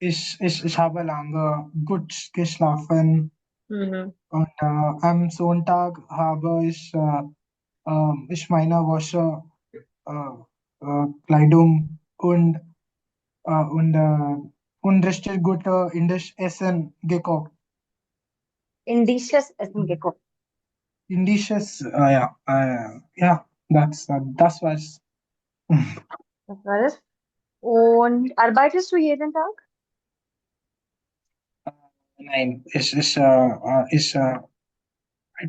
ich habe lange gut geschlafen Mhm. und am Sonntag habe ich meine Wäsche, Kleidung äh, und, äh, und richtig gute indisches Essen gekocht. Indicious Essen geguckt. Indisches, ja, das war's. Das war es. Und arbeitest du jeden Tag? Nein, I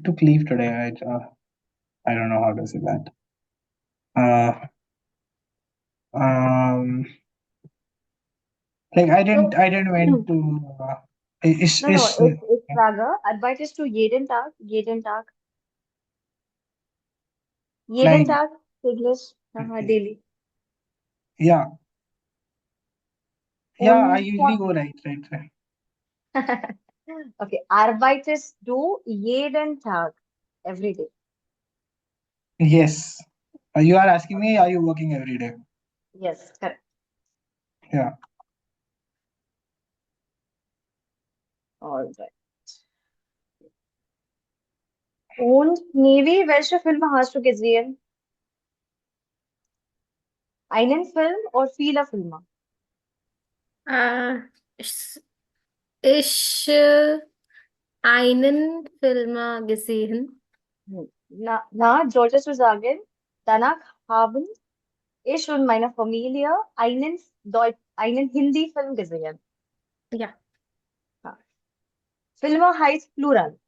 took leave today. I don't know how to say that. Uh, um, like So, I didn't went to. no, no, it's rather, arbeitest du jeden Tag? Jeden Tag? Jeden Nein, Tag? English? Daily. yeah, yeah. I Und, usually go right. okay, arbeitest du jeden Tag? Every day. Yes. You are asking me, are you working every day? Yes, correct. Yeah. All right. Und Navy, welche Filme hast du gesehen? Einen Film oder viele Filme? Äh, ich, ich einen Film gesehen. Solltest du sagen, danach haben ich und meine Familie einen Hindi-Film gesehen. Ja. Ja. Filme heißt Plural.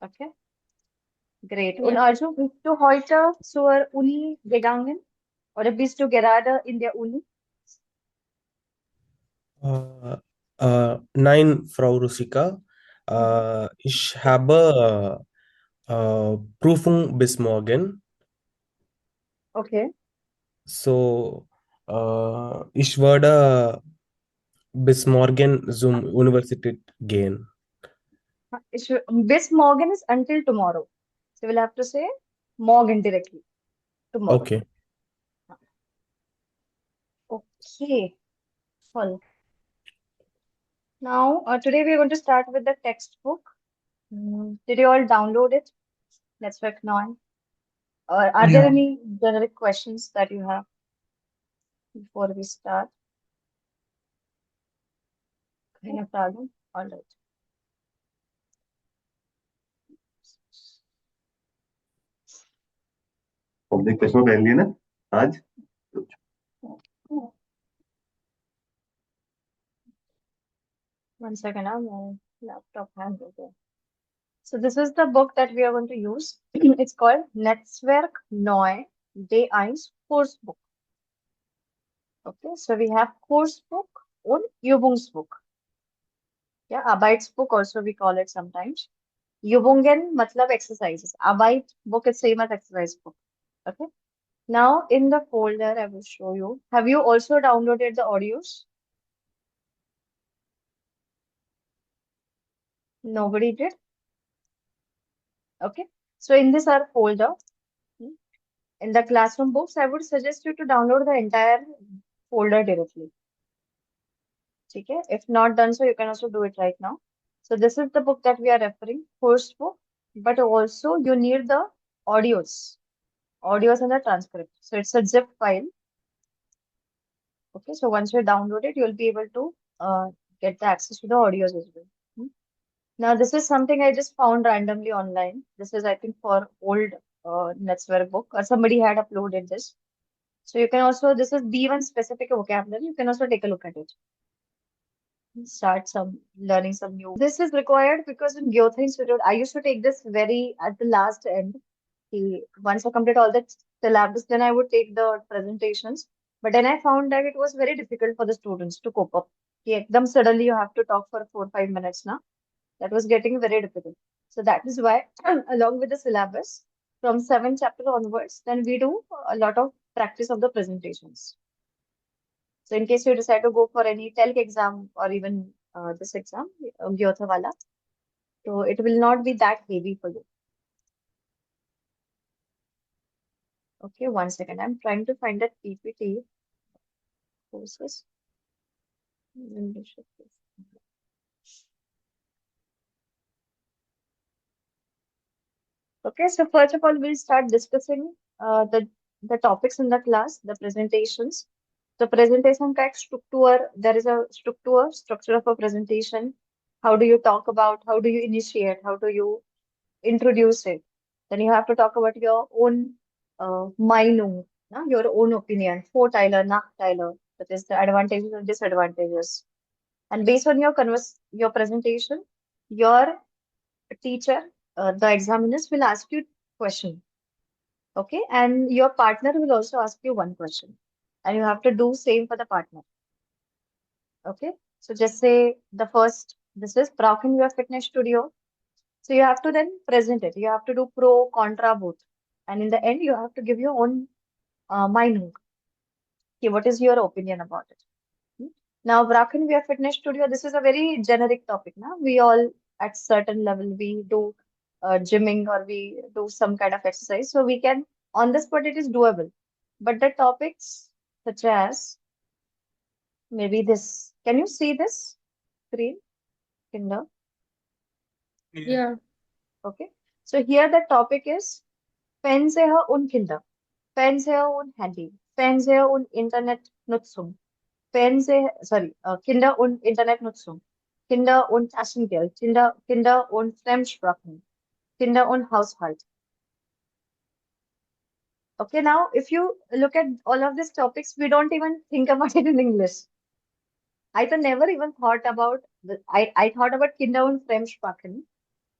Okay, great. Und Ja. also bist du heute zur Uni gegangen? Oder bist du gerade in der Uni? Äh, Nein, Frau Rushika. Ich habe Prüfung bis morgen. Okay. So, ich werde bis morgen zum Universität gehen. Bis morgen is until tomorrow. So we'll have to say morgen directly. Tomorrow. Okay. Okay. Full. Now, today we are going to start with the textbook. Did you all download it? Let's work now. Or are there Yeah. any generic questions that you have before we start? Any problem? All right. Public place में पहन लिए ना आज. One second, my laptop hangs over. So this is the book that we are going to use. It's called Netzwerk Neu de Eins Kursbuch. Okay, so we have course book and Übungsbuch. Yeah, Arbeitsbuch also we call it sometimes. Übungen matlab exercises. Arbeit book is same as exercise book. Okay. Now in the folder I will show you. Have you also downloaded the audios? Nobody did? Okay. So in this our folder, in the classroom books, I would suggest you to download the entire folder directly. Okay. If not done so, you can also do it right now. So this is the book that we are referring, course book, but also you need the audios and the transcript. So it's a zip file. Okay. So once you download it, you'll be able to get the access to the audios as well. Now, this is something I just found randomly online. This is, I think, for old Netzwerk book, or somebody had uploaded this. So you can also, this is B1 specific vocabulary. You can also take a look at it. Start learning some new. This is required because in Gyotha Institute, I used to take this very at the last end. Once I complete all the syllabus, then I would take the presentations. But then I found that it was very difficult for the students to cope up. Suddenly you have to talk for 4 or 5 minutes now. That was getting very difficult. So that is why, along with the syllabus, from 7th chapter onwards, then we do a lot of practice of the presentations. So in case you decide to go for any TELC exam or even this exam, Gyotha wala, so it will not be that heavy for you. Okay, one second. I'm trying to find that PPT. Courses. Membership. Okay, so first of all, we'll start discussing the topics in the class, the presentations. So presentation का एक structure, there is a structure of a presentation. How do you talk about, how do you initiate, how do you introduce it? Then you have to talk about your own Meinung, no? Your own opinion, Vorteile, Nachteile, that is the advantages and disadvantages. And based on your presentation, your teacher, the examiners will ask you question, okay? And your partner will also ask you one question, and you have to do same for the partner, okay? So just say the first, this is Broken Your Fitness Studio. So you have to then present it. You have to do pro, contra, both. And in the end, you have to give your own Meinung. Okay, what is your opinion about it? Hmm? Now, Bracken, we are fitness studio. This is a very generic topic. Now, we all at certain level we do gymming or we do some kind of exercise, so we can on the spot it is doable. But the topics such as maybe this. Can you see this screen, Kinder? Yeah. Okay. So here the topic is Fernseher und Kinder. Fernseher und Handy. Fernseher und Internetnutzung. Kinder und Internetnutzung, Kinder und Taschengeld, Kinder und Fremdsprachen, Kinder und Haushalt. Okay, now if you look at all of these topics, we don't even think about it in English. Never even thought about I thought about Kinder und Fremdsprachen,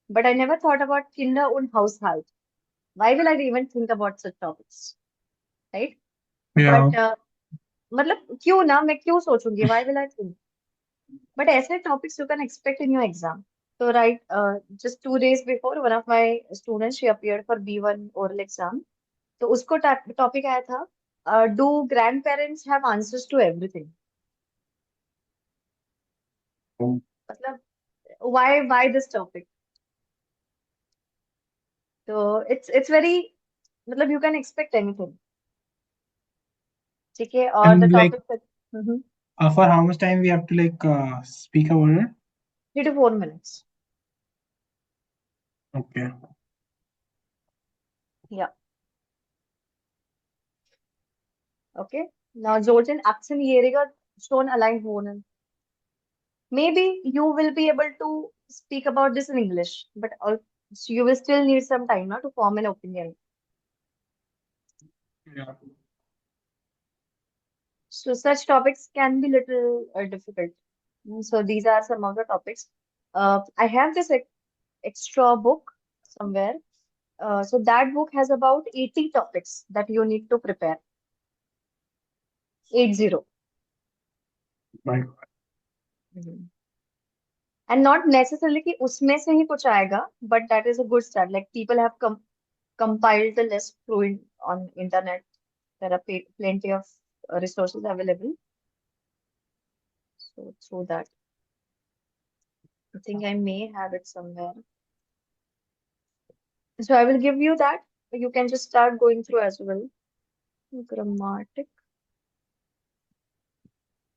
but I never thought about Kinder und Haushalt. Why will I even think about such topics, right? Yeah. But मतलब क्यों ना मैं क्यों सोचूंगी? Why will I think? But ऐसे topics you can expect in your exam. So right, just 2 days before, one of my students she appeared for B1 oral exam. तो उसको topic आया था, do grandparents have answers to everything? मतलब why this topic? So it's very मतलब you can expect anything. ठीक है और the And like topic Mhm. for how much time we have to like speak about it? 3 to 4 minutes. Okay. Yeah. Okay. Now sollten Aktienjähriger schon allein wohnen? Maybe you will be able to speak about this in English, but you will still need some time now to form an opinion. Yeah. So such topics can be little difficult. So these are some of the topics. I have this extra book somewhere. So that book has about 80 topics that you need to prepare. 80. My Mhm. And not necessarily कि उसमें से ही कुछ आएगा, but that is a good start. Like people have compiled the list on internet. There are plenty of resources available. So through that, I think I may have it somewhere. So I will give you that. You can just start going through as well. Grammatic.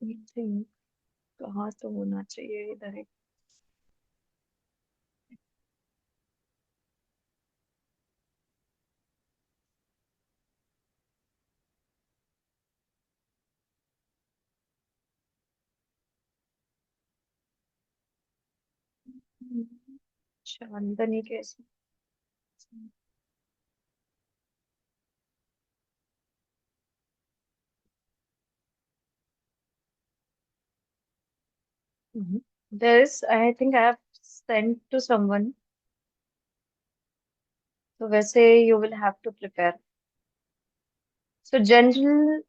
I think कहाँ तो होना चाहिए इधर एक. चांदनी कैसे? There's, I think I have sent to someone. So वैसे you will have to prepare. So general,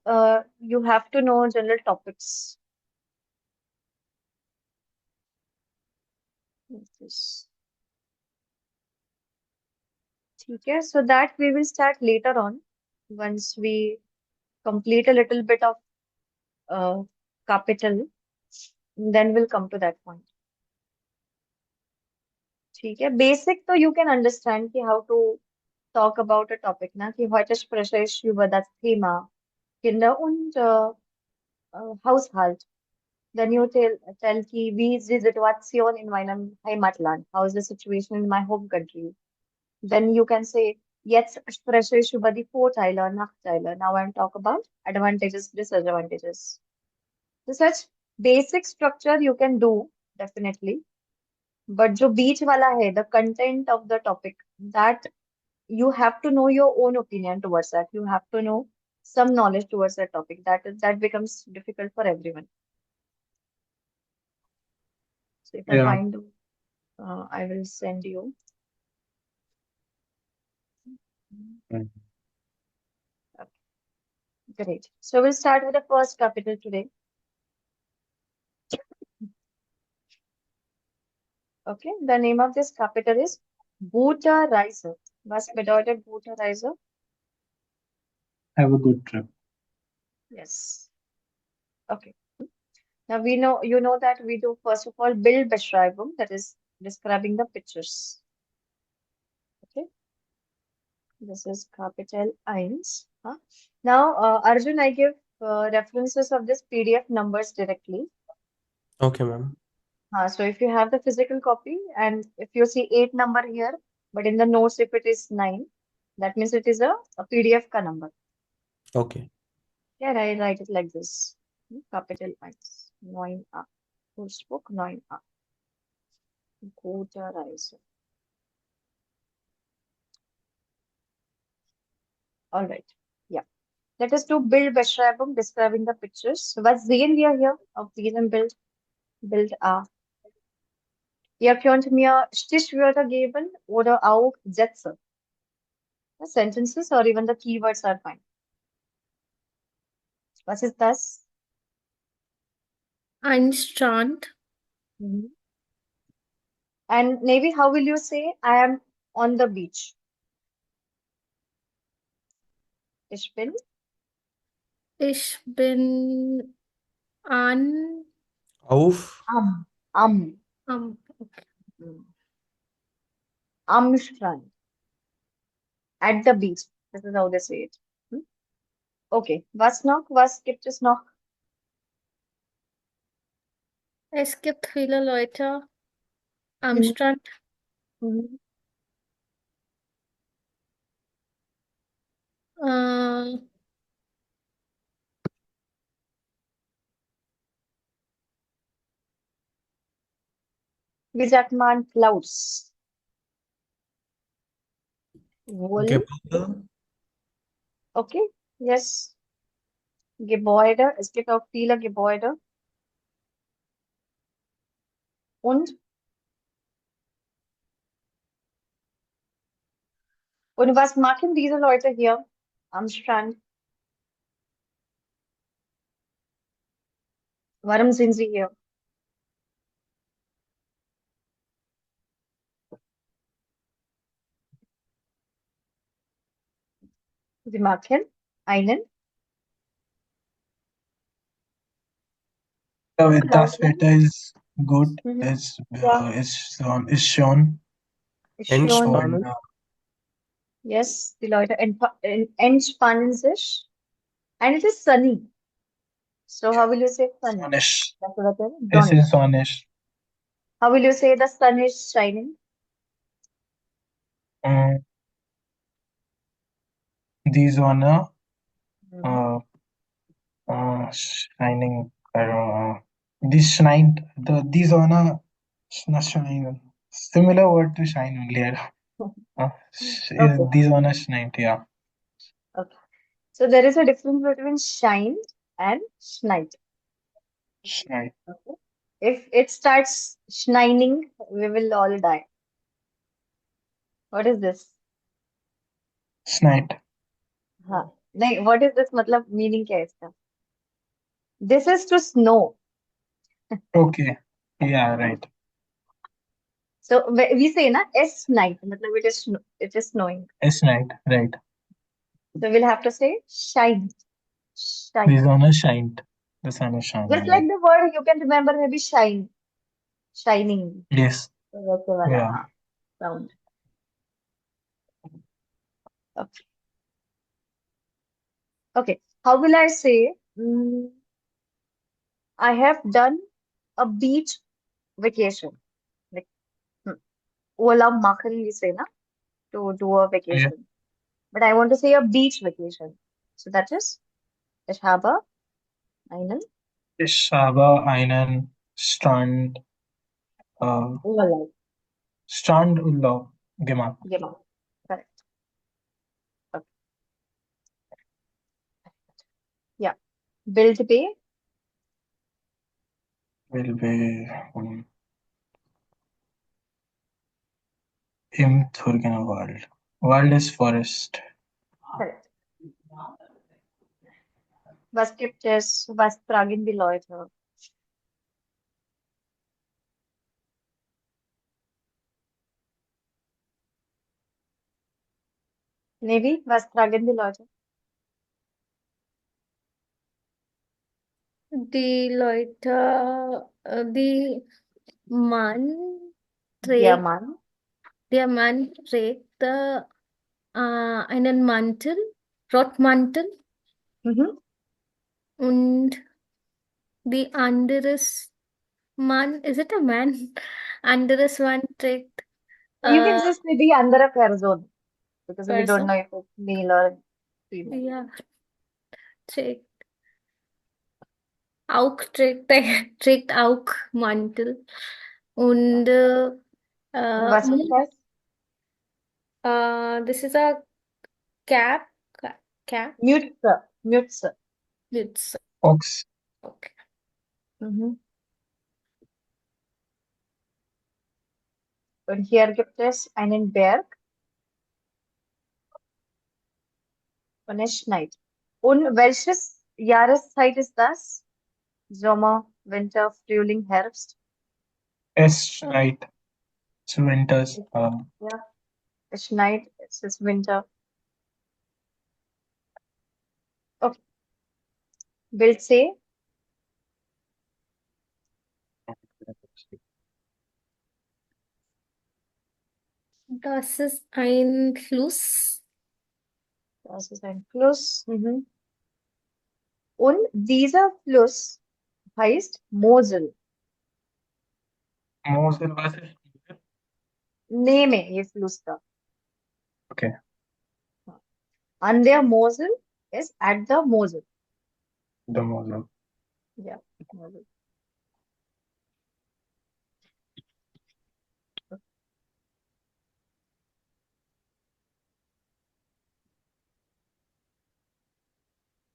you have to know general topics. This. ठीक है, so that we will start later on once we complete a little bit of capital, then we'll come to that point. ठीक है, basic तो you can understand कि how to talk about a topic ना कि heute spreche ich über das Thema Kinder und Haushalt. Then you tell ki, wie ist die Situation in meinem Heimatland? How is the situation in my home country? Then you can say, jetzt spreche ich über die Vorteile, Nachteile. Now I'm talk about advantages, disadvantages. So such basic structure you can do definitely. But जो बीच वाला है, the content of the topic, that you have to know your own opinion towards that. You have to know some knowledge towards that topic. That becomes difficult for everyone. So if I Yeah. find, I will send you. Mm. Great. So we'll start with the first capital today. Okay. The name of this capital is Buddha-Reiser. Was bedeutet Buddha-Reiser? Have a good trip. Yes. Okay. Now we know, you know that we do first of all Bildbeschreibung, that is describing the pictures. Okay. This is capital 1. Huh? Now, Arjun, I give references of this PDF numbers directly. Okay, ma'am. So if you have the physical copy and if you see 8 number here, but in the notes if it is 9, that means it is a PDF ka number. Okay. Yeah, I write it like this. Capital 1. 9A. First book 9A. Gotha. All right. Yeah. Let us do Bildbeschreibung, describing the pictures. Was sehen wir hier auf diesem Bild? Bild A. Ihr könnt mir Stichwörter geben oder auch Sätze. Sentences or even the keywords are fine. Was ist das? Ein Strand. Mhm. And maybe how will you say I am on the beach? Ich bin Ich bin an Auf. am am am Strand. At the beach. This is how they say it. Okay. Was noch? Was gibt es noch? Es gibt viele Leute am Mhm. Strand. Mhm. Äh, Wie sagt man Clouds? Wohl. Gebäude. Okay. Yes. Gebäude. Es gibt auch viele Gebäude. Und was machen diese Leute hier am Strand? Warum sind sie hier? Sie machen einen Das Cloud. Wetter is good. Mhm. Is Ja, is shown. ist Und schon. Entspannen. Yes, die Leute entspannen sich. And it is sunny. So how will you say sunny? Sonish. Das Wetter, Es sonnig. ist sonnig. How will you say the sun is shining? Mm, Die Sonne Mhm. shining. This shine. The Sonne shine. Similar word to shine only. Okay, Die Sonne scheint. Yeah. okay. So there is a difference between shine and schneid. Schneid. Okay. If it starts shining, we will all die. What is this? Schneid. हाँ नहीं what is this मतलब meaning क्या है इसका? This is to snow. Okay. Yeah. Right. So we say na es night मतलब it is snowing. Schneid. Right. So we'll have to say shine. Die Shine. Sonne scheint. The sun is Just shining. like the word you can remember maybe shine. Shining. Yes. So वैसे वाला Yeah. हाँ sound. Okay. Okay. How will I say? I have done a beach vacation. Like, Ola Makhan, we say, na, to do a Yeah. vacation. But I want to say a beach vacation. So that is, ich habe einen Ich habe einen äh, Urlaub Strandurlaub gemacht. gemacht. Correct. Okay. Yeah. Build Bay, Will be im Turgener Wald. Wald is forest. correct. Was gibt es, was tragen die Leute? Navy, was tragen die Leute? Die Leute, Mann Der trägt, Mann. der Mann trägt einen Mantel, Rottmantel, Mhm. und die anderes Mann, is it a man? Anderes Mann trägt You can äh, just say the andere Person because we don't Person. know if it's male or female. Ja, trägt trägt auch Mantel. Und Und was ist das? this is a cap, cap, Mütze. Mütze. Mütze. Ox. Okay. Mhm. Und hier gibt es einen Berg und es schneit. Und welches Jahreszeit ist das? Sommer, Winter, Frühling, Herbst? Es schneit. It's winters. Ja, es schneit, es ist Winter. Okay, Bild C. Das ist ein Fluss. Das ist ein Fluss. Mhm. Und dieser Fluss heißt Mosel. Mosel, was ist? Nehme ये Fluss का. Okay. And their Mosel is at the Mosel. The Mosel. Yeah, Mosel.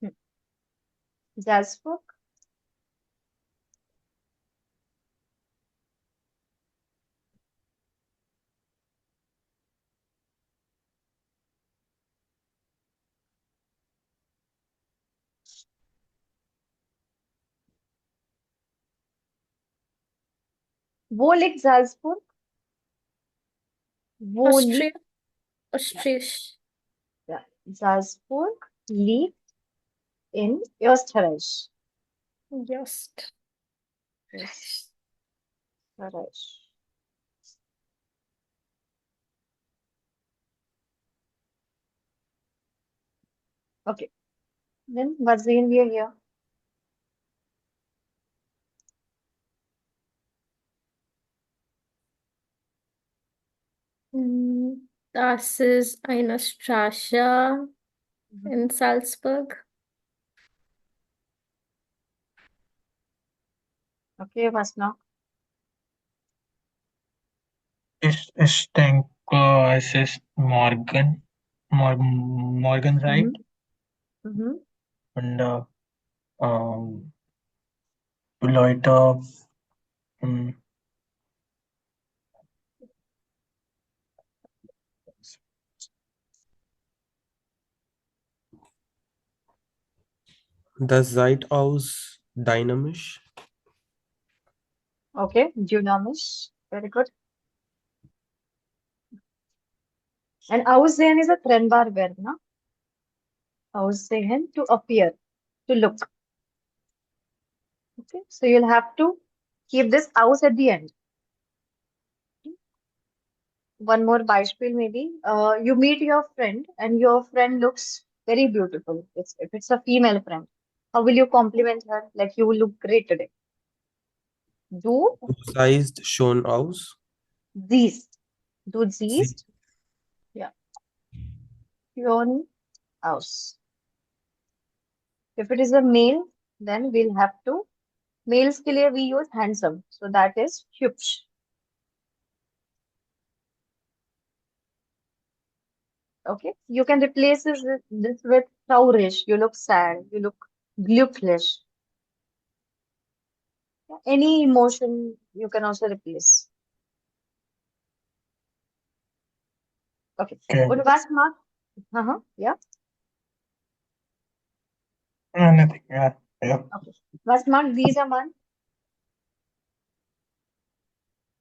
Hmm. Salzburg. Wo liegt Salzburg? Wo Austria, liegt? Ja, Österreich. ja. Salzburg liegt in Österreich. Just. Österreich. Okay, dann was sehen wir hier? Das ist eine Straße Mhm. in Salzburg. Okay, was noch? Ich denke, es ist Morgenreit Mhm. Mhm. und Leute, hm, Das sieht aus dynamisch. Okay, dynamisch. Very good. And aussehen is a trennbar verb, na? Aussehen, to appear, to look. Okay, so you'll have to keep this aus at the end. One more Beispiel maybe. You meet your friend and your friend looks very beautiful. If it's a female friend. How will you compliment her? Like, you look great today. Du Du siehst schön aus. siehst. Du Sie, siehst. Ja. Schön aus. If it is a male, then we'll have to. Males के लिए we use handsome. So that is hübsch. Okay. You can replace this with traurig. You look sad. You look glücklich. Any emotion you can also replace. Okay. Okay. Und was macht? Ja. Nothing. Yeah. Okay. Was macht dieser Mann?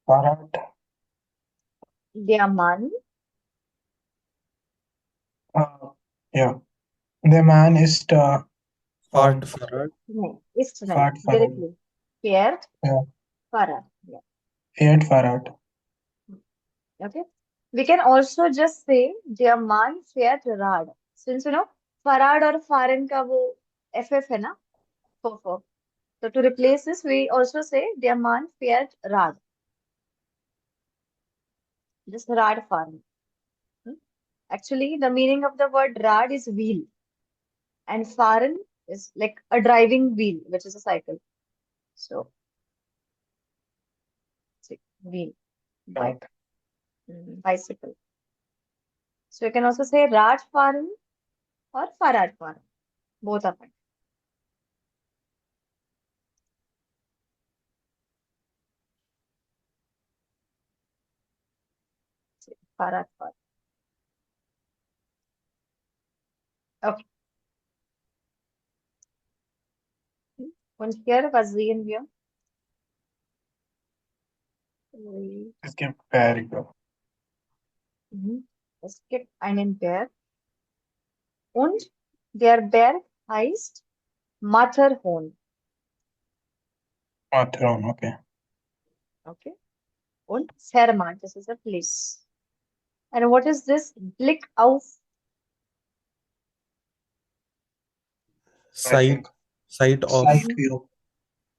Fahrrad. Der Mann. Yeah. The man is fahrt Fahrrad. No, ist right. Fahrt Fahrrad. Directly. Fährt Yeah. Fahrrad. Yeah. Fährt Fahrrad. Okay. We can also just say der Mann fährt Rad. Since Farad और फारन का वो FF है ना? FF. So to replace this, we also say der Mann fährt Rad. Just Rad fahren. Actually, the meaning of the word Rad is wheel. And fahren is like a driving wheel, which is a cycle. So, see, wheel, bike, bicycle. So you can also say Rad fahren or Farad fahren. Both are fine. See, Farad fahren. Okay. Und hier, was sehen wir? Es gibt Berge. Es gibt einen Berg und der Berg heißt Matterhorn. Matterhorn, okay. Okay. Und Zermatt, this is a place. And what is this? Blick auf Sight of. Sight view.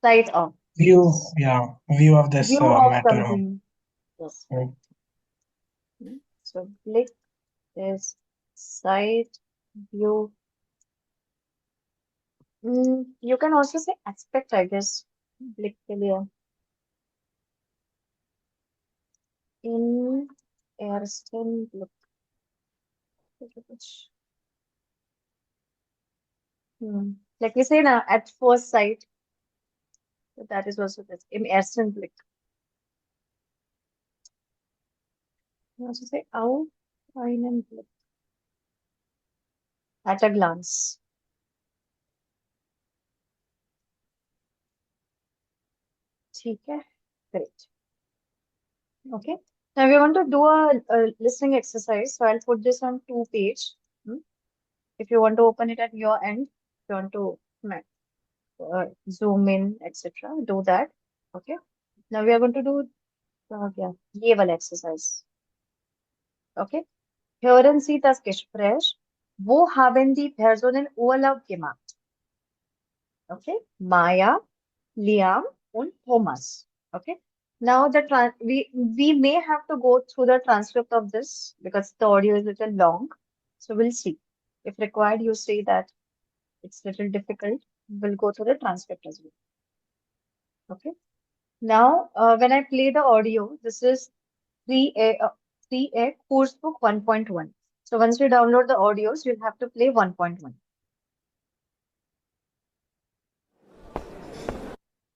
sight of. View, yeah. View of this View of Matterhorn. something. Yes. So Blick is sight, view. You can also say aspect, I guess. Blick के लिए. In ersten Blick. Like we say now, at first sight. So that is also this. Im ersten Blick. You also say auf einen Blick. At a glance. ठीक है. Great. Okay. Now we want to do a listening exercise. So I'll put this on 2 page. If you want to open it at your end, if you want to zoom in, etc., do that. Okay. Now we are going to do ये वाला exercise. Okay. Hören Sie das Gespräch. Wo haben die Personen Urlaub gemacht? Okay. Maya, Liam und Thomas. Okay. Now we may have to go through the transcript of this because the audio is a little long. So we'll see. If required, you say that it's a little difficult. We'll go through the transcript as well. Okay. Now, when I play the audio, this is 3A course book 1.1. So once you download the audios, you'll have to play 1.1.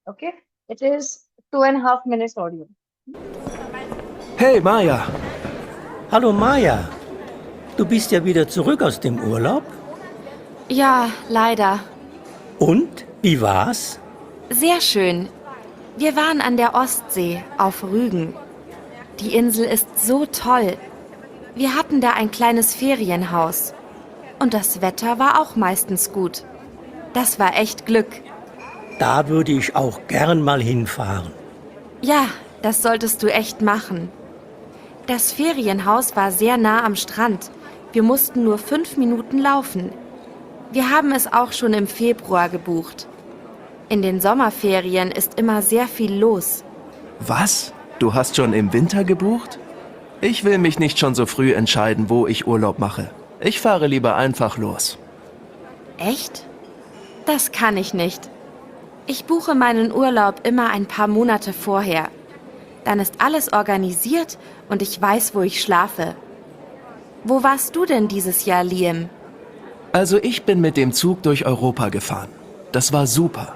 Okay. It is 2.5 minutes audio. Hey Maja. Hallo Maja. Du bist ja wieder zurück aus dem Urlaub. Ja, leider. Und, wie war's? Sehr schön. Wir waren an der Ostsee auf Rügen. Die Insel ist so toll. Wir hatten da ein kleines Ferienhaus. Und das Wetter war auch meistens gut. Das war echt Glück. Da würde ich auch gern mal hinfahren. Ja, das solltest du echt machen. Das Ferienhaus war sehr nah am Strand. Wir mussten nur 5 Minuten laufen. Wir haben es auch schon im Februar gebucht. In den Sommerferien ist immer sehr viel los. Was? Du hast schon im Winter gebucht? Ich will mich nicht schon so früh entscheiden, wo ich Urlaub mache. Ich fahre lieber einfach los. Echt? Das kann ich nicht. Ich buche meinen Urlaub immer ein paar Monate vorher. Dann ist alles organisiert und ich weiß, wo ich schlafe. Wo warst du denn dieses Jahr, Liam? Also ich bin mit dem Zug durch Europa gefahren. Das war super.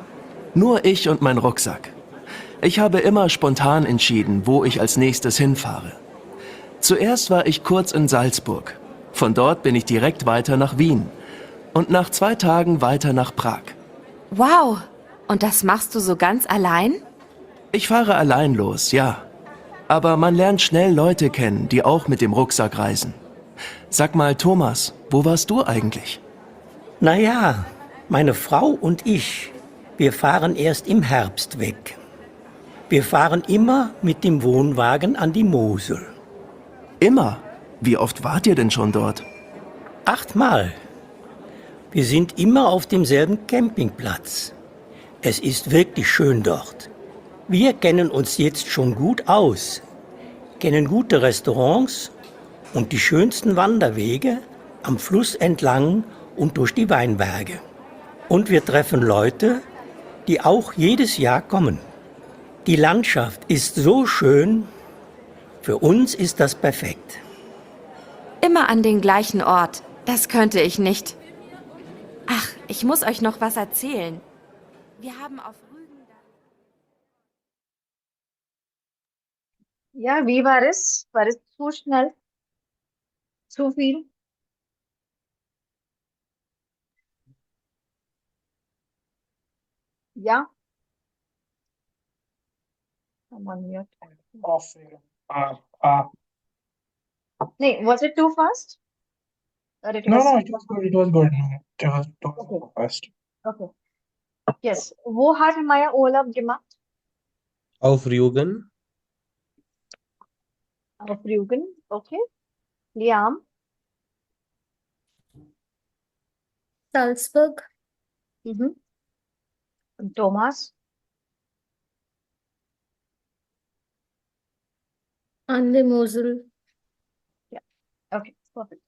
Nur ich und mein Rucksack. Ich habe immer spontan entschieden, wo ich als nächstes hinfahre. Zuerst war ich kurz in Salzburg. Von dort bin ich direkt weiter nach Wien. Und nach 2 Tagen weiter nach Prag. Wow! Und das machst du so ganz allein? Ich fahre allein los, ja. Aber man lernt schnell Leute kennen, die auch mit dem Rucksack reisen. Sag mal, Thomas, wo warst du eigentlich? Naja, meine Frau und ich, wir fahren erst im Herbst weg. Wir fahren immer mit dem Wohnwagen an die Mosel. Immer? Wie oft wart ihr denn schon dort? 8-mal. Wir sind immer auf demselben Campingplatz. Es ist wirklich schön dort. Wir kennen uns jetzt schon gut aus, kennen gute Restaurants und die schönsten Wanderwege am Fluss entlang und durch die Weinberge. Und wir treffen Leute, die auch jedes Jahr kommen. Die Landschaft ist so schön, für uns ist das perfekt. Immer an den gleichen Ort. Das könnte ich nicht. Ach, ich muss euch noch was erzählen. Wir haben auf Rügen... Ja, wie war es? War es zu schnell? Zu viel? Ja? I'm on mute. Off. Uh, uh, Nee, was it too fast? Or it no, was... no, it was good. It was good. It was fast. Okay. Yes. Wo hat Maya Urlaub gemacht? Auf Rügen. Auf Rügen. Okay. Liam. Salzburg. Mhm. Und Thomas. An der Mosel. Okay. Perfect.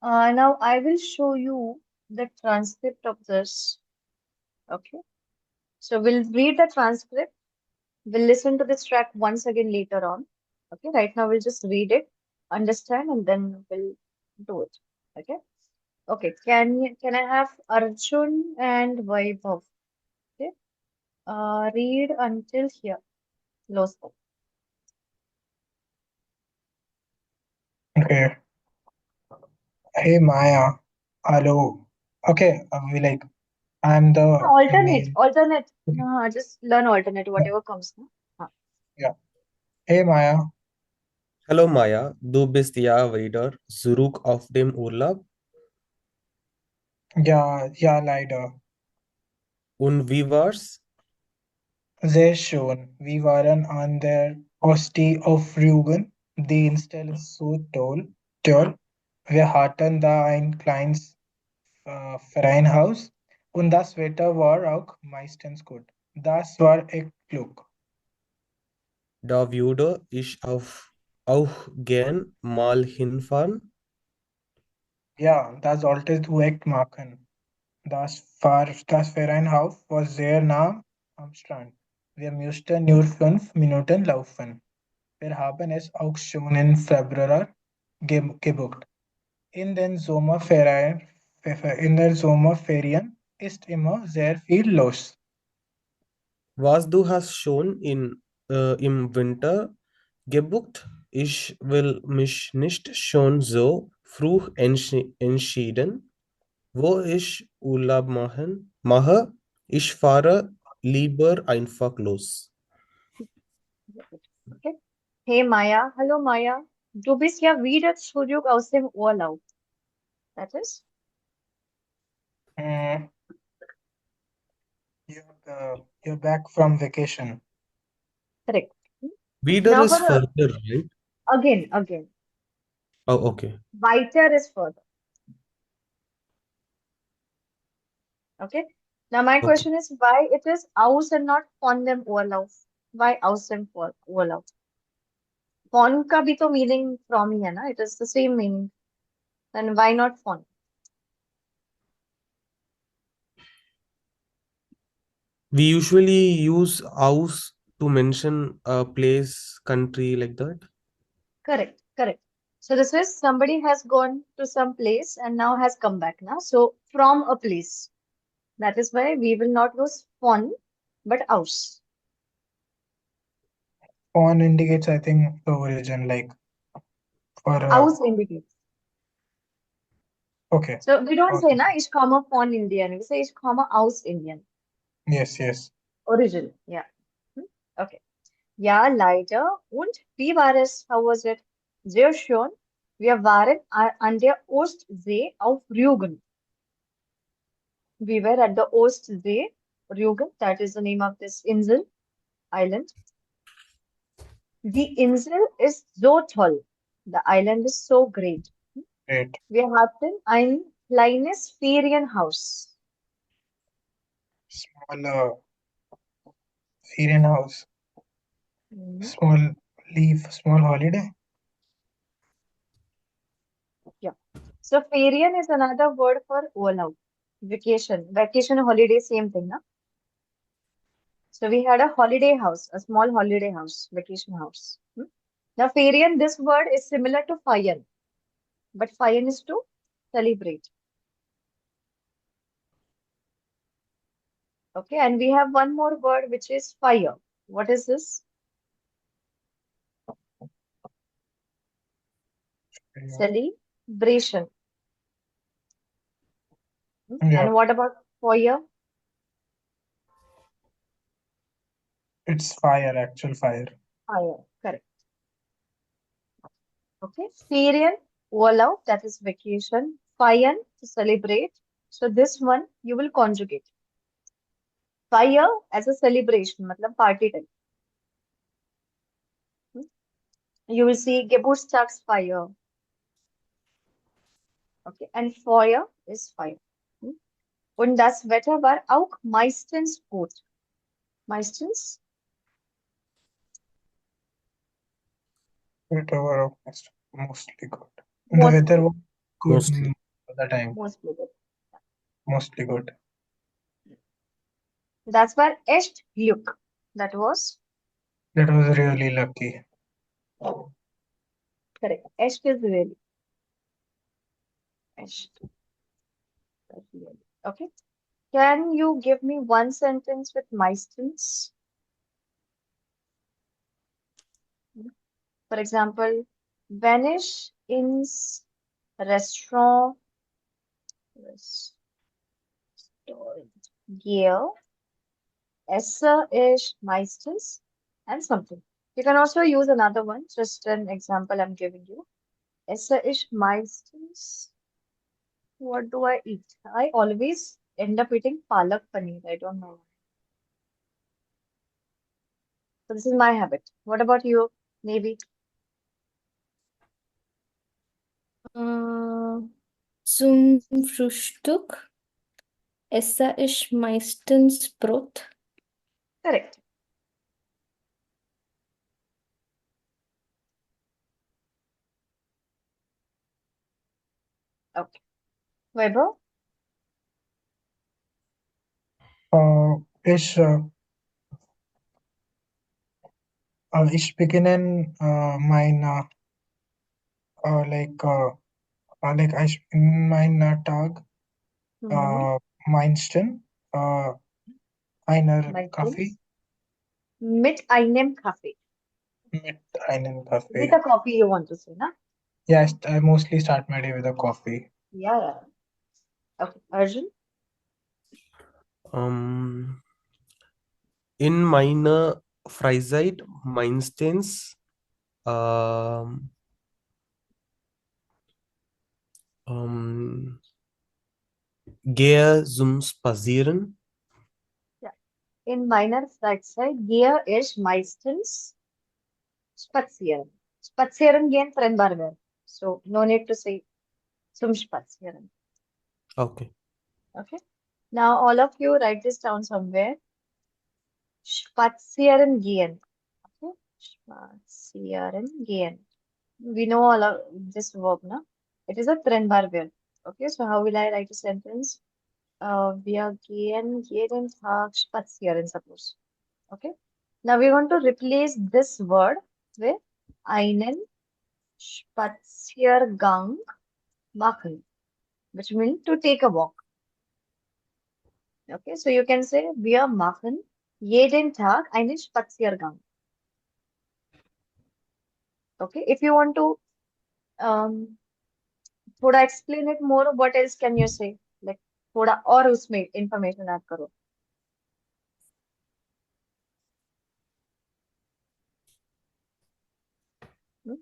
Now I will show you the transcript of this. Okay. So we'll read the transcript. We'll listen to this track once again later on. Okay. Right now we'll just read it, understand, and then we'll do it. Okay. Okay. Can I have Arjun and Vaibhav? Okay. Read until here. Low score. Okay. Hey Maya. Hello. Okay. I'm the Alternate. male. Alternate. Okay. No, just learn alternate, whatever comes. No? Yeah. Hey Maya. Hallo Maya, du bist ja wieder zurück auf dem Urlaub. Ja, leider. Und wie war's? Sehr schön. Wir waren an der Ostsee auf Rügen. Die Insel ist so toll. Wir hatten da ein kleines Ferienhaus und das Wetter war auch meistens gut. Das war echt klug. Da würde ich auch gern mal hinfahren. Ja, das solltest du echt machen. Das Ferienhaus war sehr nah am Strand. Wir mussten nur 5 Minuten laufen. Wir haben es auch schon im Februar gebucht. In den Sommerferien ist immer sehr viel los. Was du hast schon im Winter gebucht? Ich will mich nicht schon so früh entschieden, wo ich Urlaub mache. Ich fahre lieber einfach los. Okay. Hey Maya. Hallo Maya. Du bist ja wieder zurück aus dem Urlaub. That is? Mm, you're back from vacation. Correct. Wieder Now is for the further, right? again. Oh, okay. Weiter is further. Okay. Now my Okay. question is why it is aus and not von dem Urlaub? Why aus and for Urlaub? Von का भी तो meaning from ही है ना? It is the same meaning. Then why not von? We usually use aus to mention a place, country like that. Correct, correct. So this is somebody has gone to some place and now has come back now. So from a place. That is why we will not use von, but aus. Pawn indicates, I think, the origin, like for Aus indicates. okay. So we don't say Okay. na, ich komme von Indien. We say ich komme aus Indien. Yes, yes. Origin, yeah. Okay. Ja, leider. Und wie war es? How was it? Sehr schön. Wir waren an der Ostsee auf Rügen. We were at the Ostsee, Rügen. That is the name of this Insel, island. Die Insel ist so toll. The island is so great. Great. Wir hatten ein kleines Ferienhaus. Small Syrian house. Mhm. Small leaf, small holiday. Yeah. So Ferien is another word for Urlaub. Vacation. Vacation, holiday, same thing, na? So we had a holiday house, a small holiday house, vacation house. Now, Ferien, this word is similar to Feiern, but Feiern is to celebrate. Okay, and we have one more word which is fire. What is this? Celebration. Yeah, And what about fire? it's fire, actual fire. Fire, correct. Okay, Ferien, Urlaub, that is vacation. Feiern, to celebrate. So this one you will conjugate. Fire as a celebration, matlab party type. You will see Geburtstagsfeier. Okay, and Feuer is fire. Und das Wetter war auch meistens gut. Meistens? It over mostly good. The Mostly weather good. was good Mostly. all the time. Mostly good. Mostly good. Das war echt Glück. That was That was really lucky. correct. Echt is really. Echt. Really. Okay. Can you give me one sentence with meistens? For example, wenn ich ins Restaurant gehe, esse ich meistens and something. You can also use another one, just an example I'm giving you. Esse ich meistens. What do I eat? I always end up eating palak paneer. I don't know. So this is my habit. What about you, Navy? Zum Frühstück esse ich meistens Brot. Correct. Okay. Weber? Ich, ich beginne mein ich in mein Tag meisten einer Kaffee Meistens. Mit einem Kaffee. mit einem With Kaffee. a coffee, you want to say, na? Yes, I mostly start my day with a coffee. Yeah, yeah. Okay. Arjun? In meine Freizeit meistens ähm, gehe zum Spazieren. Ja. In meiner Freizeit gehe ich meistens spazieren. Spazieren gehen trennbar werden. So, no need to say zum Spazieren. Okay. Okay. Now, all of you write this down somewhere. Spazieren gehen. Okay? Spazieren gehen. We know all of this verb, no? It is a trennbar verb. Okay, so how will I write a sentence? Wir gehen jeden Tag spazieren, suppose. Okay. Now we want to replace this word with einen Spaziergang machen, which means to take a walk. Okay, so you can say wir machen jeden Tag einen Spaziergang. Okay, if you want to थोड़ा explain it more, what else can you say? Like थोड़ा और उसमें information add करो.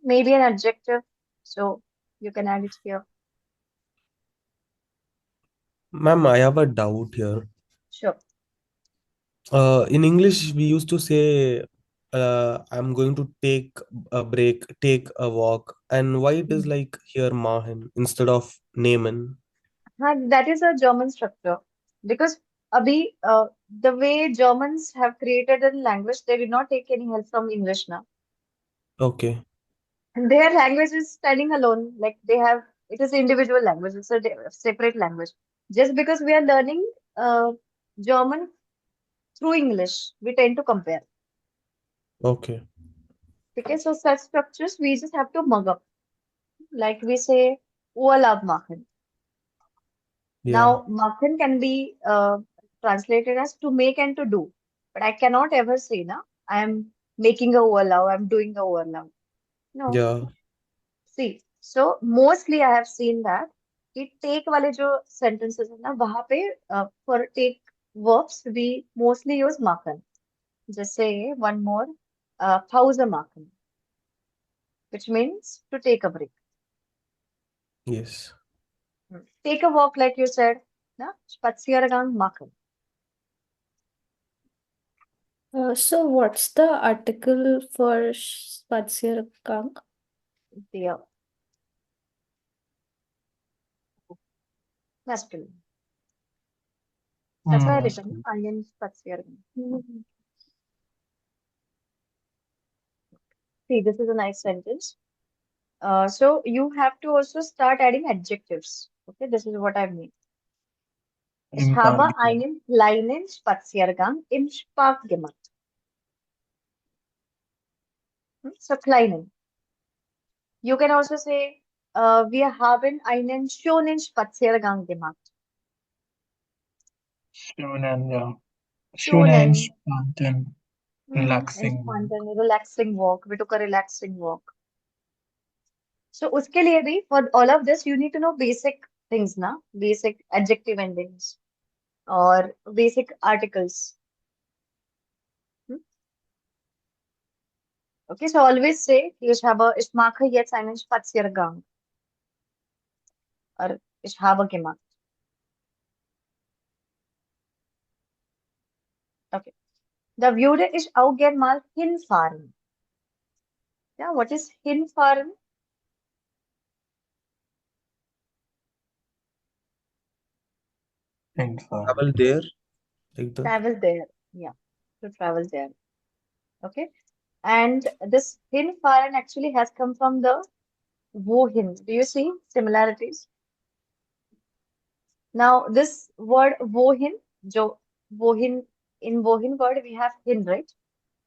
Maybe an adjective, so you can add it here. Ma'am, I have a doubt here. Sure. In English, we used to say, I'm going to take a break, take a walk. And why it is like here Mahin instead of Nehmen? That is a German structure because abhi, the way Germans have created a language, they did not take any help from English now. Okay. Their language is standing alone, like they have, it is individual language, it's a separate language. Just because we are learning German through English, we tend to compare. Okay. Okay, so such structures we just have to mug up. Like we say, Urlaub machen. Yeah. Now, machen can be translated as to make and to do. But I cannot ever say, na, I am making a Urlaub, I'm doing a Urlaub. No. Yeah. See, so mostly I have seen that कि take वाले जो sentences है ना वहाँ पे for take verbs we mostly use machen. Just say one more Pause machen, which means to take a break. Yes. Take a walk like you said, na Spaziergang machen. So what's the article for Spaziergang? Der masculine. That's why I written einen Spaziergang. See, this is a nice sentence. So you have to also start adding adjectives. Okay, this is what I mean. Ich habe einen kleinen Spaziergang im Park gemacht. So kleinen. You can also say, wir haben einen schönen Spaziergang gemacht. Schönen, ja. Schönen, Schönen. entspannten, relaxing. Entspannten, relaxing walk. We took a relaxing walk. So उसके लिए भी for all of this you need to know basic things ना, basic adjective endings or basic articles. Okay, so always say ich mache jetzt einen Spaziergang or ich habe gemacht. Okay. Da würde ich auch gern mal hinfahren. Yeah, what is hinfahren? Travel there, like that. Travel there. Yeah, to travel there. Okay. And this hinfahren actually has come from the wohin. Do you see similarities? Now, this word wohin, jo wohin, in wohin word we have hin, right?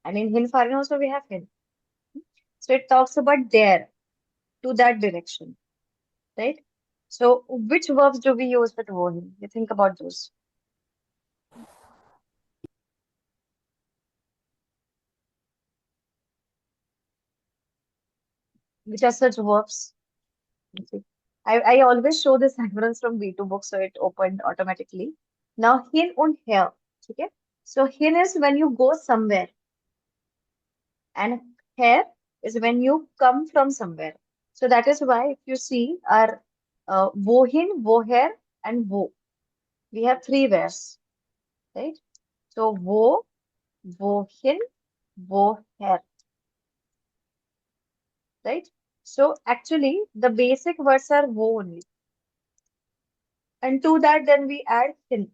And in hinfahren also we have hin. So it talks about there, to that direction, right? So which verbs do we use with wohin? You think about those. Which are such verbs? Let's see. I always show this reference from V2 book, so it opened automatically. Now, hin und her. Okay? So, hin is when you go somewhere, and her is when you come from somewhere. So, that is why if you see our wohin, woher, and wo, we have three wheres, right? So, wo, wohin, woher, right? So, actually, the basic words are wo only. And to that, then we add hin.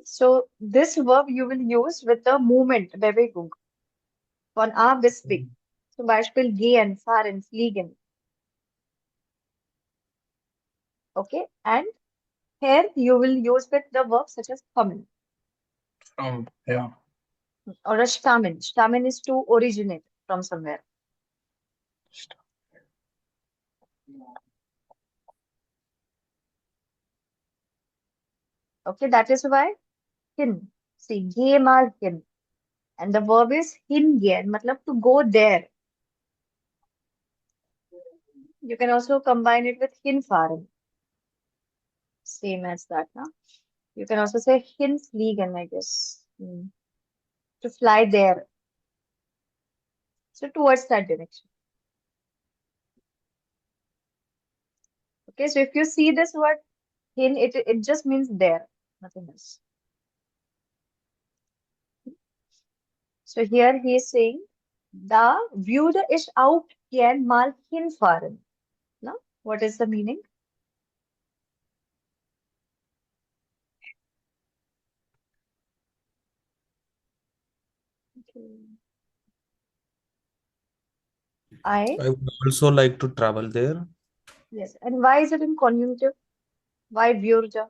So this verb you will use with the movement Bewegung von A bis B. Zum Beispiel gehen, fahren, fliegen. Okay, and here you will use with the verb such as kommen Yeah. or a stammen. Stammen is to originate from somewhere. Okay, that is why hin. See, geh mal hin. And the verb is hingehen, matlab to go there. You can also combine it with hinfahren. Same as that, now. You can also say hinfliegen, I guess. To fly there. So towards that direction. Okay, so if you see this word hin, it just means there, nothing else. So here he is saying, da würde ich auch gern mal hinfahren. Now, what is the meaning? Okay. I would also like to travel there. Yes. And why is it in conjunctive? Why würde?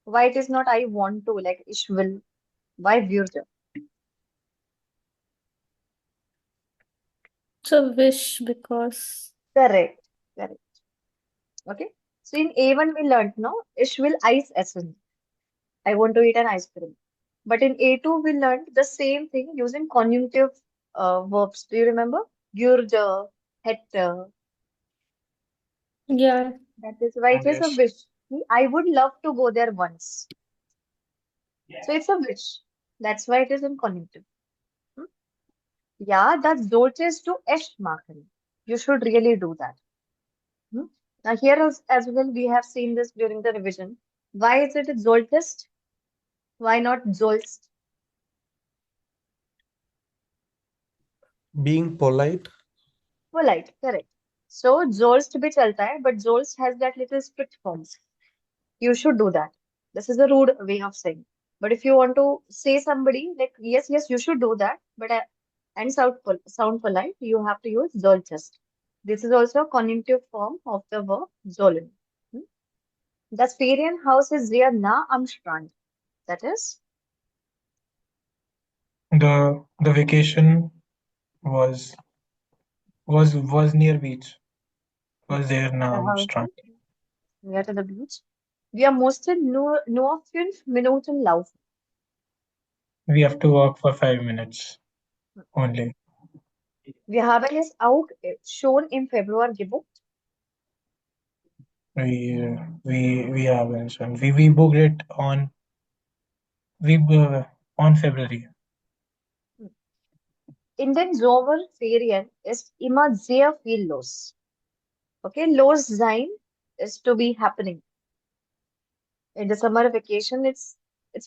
Why it is not I want to, like ich will? Why würde? It's a wish because Correct. Correct. Okay. So in A1 we learned, no? Ich will Eis essen. I want to eat an ice cream. But in A2 we learned the same thing using conjunctive verbs. Do you remember? Würde, hätte. yeah. That is why it is a Yes. wish. See, I would love to go there once. So it's a wish. That's why it is in conjunctive. Hmm? Ja, das solltest du echt machen. You should really do that. Hmm? Now here as well, we have seen this during the revision. Why is it solltest? Why not sollst? Being polite. Polite, correct. So sollst bhi chalta hai, but sollst has that little strict form. You should do that. This is a rude way of saying. But if you want to say somebody like yes, yes, you should do that, but and sound polite, you have to use solltest. This is also a conjunctive form of the verb sollen. Hmm? Das Ferienhaus ist sehr nah am Strand. That is, The vacation was was near beach. Was there the now house strand. is near to the beach. Wir mussten nur 5 Minuten laufen. We have to walk for 5 minutes only. Wir haben es auch schon im Februar gebucht. We have mentioned we booked it we on February. In den Sommerferien ist immer sehr viel los. Okay, los sein is to be happening. In the summer vacation, it's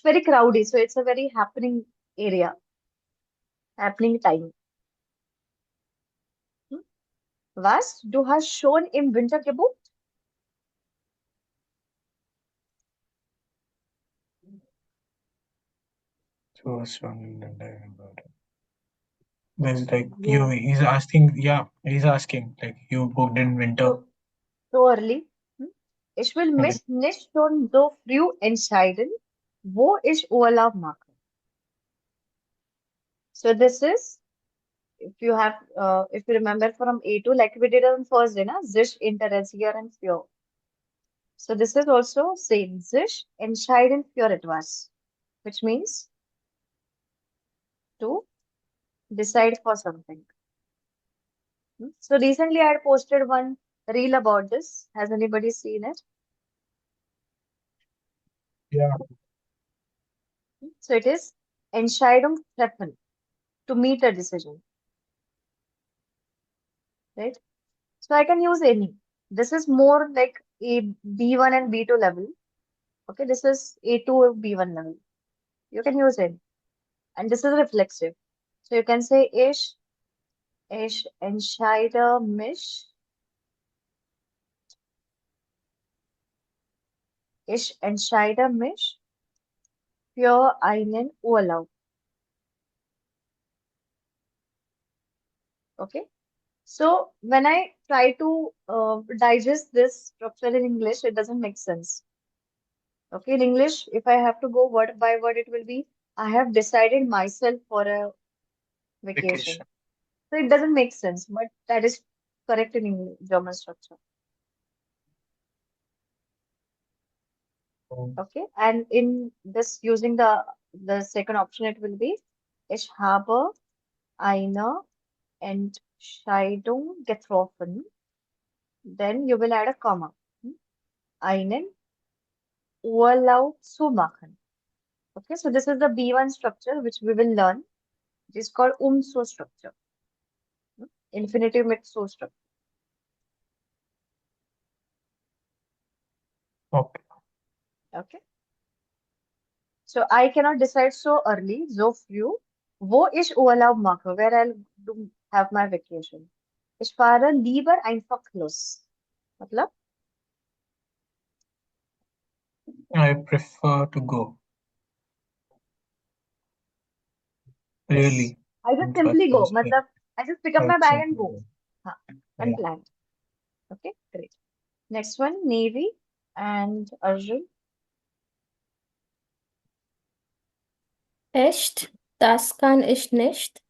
very crowded, so it's a very happening area, happening time. Hmm? Was? Du hast schon im Winter gebucht? So there's like Yeah. he's asking, yeah, he's asking like you booked in winter. So early. Hm? Ich will Okay. mich nicht schon so früh entscheiden, wo ich Urlaub mache. So this is, if you remember from A2, like we did on first day, na, sich interessieren and für. So this is also same, sich entscheiden für etwas, which means to decide for something. So recently I had posted one reel about this. Has anybody seen it? Yeah. So it is Entscheidung treffen, to meet a decision, right? So I can use any. This is more like a B1 and B2 level. Okay, this is A2 B1 level. You can use it. And this is reflexive. So you can say ich entscheide mich, ich entscheide mich für einen Urlaub. Okay. So when I try to digest this structure in English, it doesn't make sense. Okay. In English, if I have to go word by word, it will be I have decided myself for a vacation. Vacation. So it doesn't make sense, but that is correct in English, German structure. Mm. Okay. And in this using the second option, it will be Ich habe eine Entscheidung getroffen. Then you will add a comma. Einen Urlaub zu machen. Okay, so this is the B1 structure which we will learn. It is called so structure. Infinitive with so structure. Okay. Okay. So I cannot decide so early, so few. Wo ich Urlaub mache, where I'll have my vacation. Ich fahre lieber einfach los. मतलब I prefer to go. yes. Really. I just But simply go. just like मतलब I just pick up my bag and simply go. go. हाँ, Yeah. unplanned. Okay, great. Next one, Navy and Arjun. Echt? Das kann ich nicht.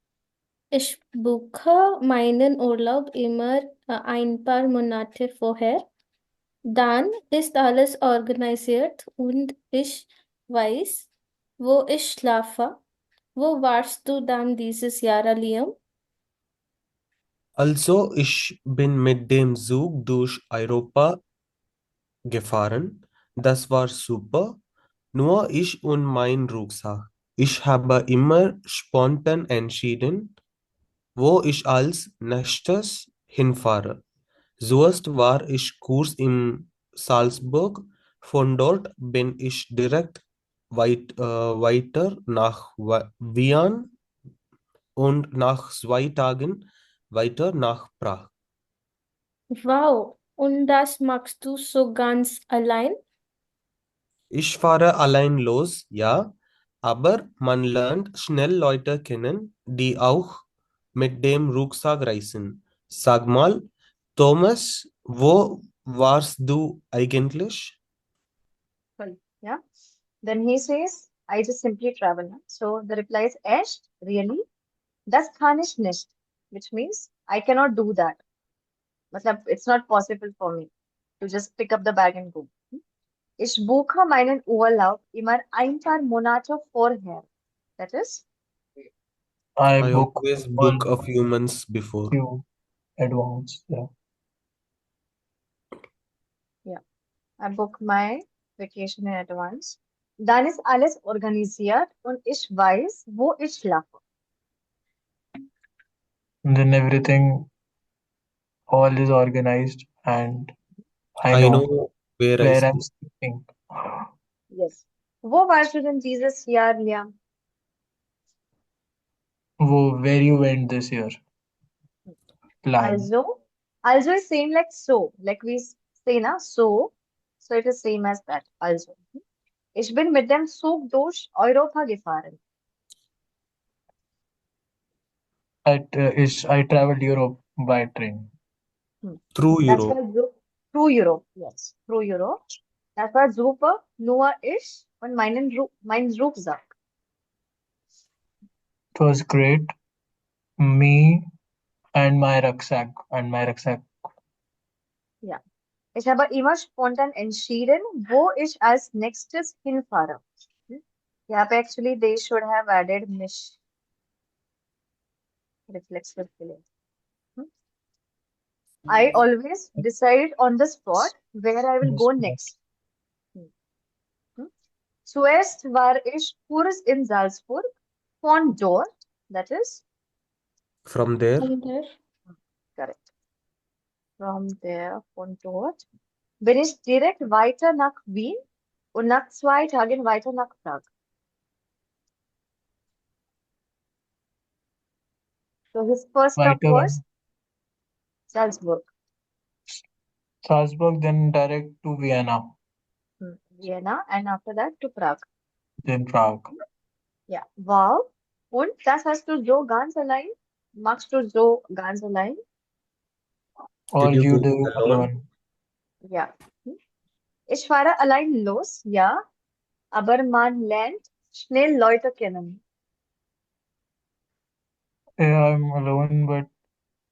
Ich buche meinen Urlaub immer ein paar Monate vorher. Dann ist alles organisiert und ich weiß, wo ich schlafe. Wo warst du dann dieses Jahr, Liam? Also, ich bin mit dem Zug durch Europa gefahren. Das war super. Nur ich und mein Rucksack. Ich habe immer spontan entschieden, wo ich als nächstes hinfahre. Zuerst war ich kurz in Salzburg. Von dort bin ich direkt weiter nach Wien und nach 2 Tagen weiter nach Prag. Wow, und das machst du so ganz allein? Ich fahre allein los, ja, aber man lernt schnell Leute kennen, die auch mit dem Rucksack reisen. Sag mal, Thomas, wo warst du eigentlich? Sorry. Yeah. Then he says, I just simply travel. Na? So the reply is echt, really? Das kann ich nicht, which means I cannot do that. मतलब it's not possible for me to just pick up the bag and go. Ich buche meinen Urlaub immer ein paar Monate vorher. That is, I I book always book one a few months before. few advance. Yeah. yeah, I book my vacation in advance. Dann ist alles organisiert und ich weiß, wo ich schlafe. And then everything all is organized and I I know know where I where I'm sleep. sleeping. Yes. Wo warst du denn dieses Jahr, Liam? Where you went this year? Line. Also is same like so. Like we say na, so. So it is same as that. Also. Ich bin mit dem Zug durch Europa gefahren. I traveled Europe by train. Through Das Europe. war so, through Europe. Yes, through Europe. Das war super. Nur ich und mein Rucksack. It was great. Me and my rucksack Ja. Ich habe immer spontan entschieden, wo ich als nächstes hinfahre. यहाँ पे actually they should have added mich reflexive के लिए. I always decide on the spot where I will go next. Zuerst war ich kurz in Salzburg, von dort, that is From there, From there. correct. From there, von dort, bin ich direkt weiter nach Wien und nach 2 Tagen weiter nach Prag. So his first stop weiter was Salzburg, Salzburg, then direct to Vienna. Vienna, and after that to Prague. Den Prague. Ja, wow. Und das hast du so ganz allein? Machst du so ganz allein? Or Did you you go do alone? alone. Ja. Hm? Ich fahre allein los, ja, aber man lernt schnell Leute kennen. Yeah, I'm alone, but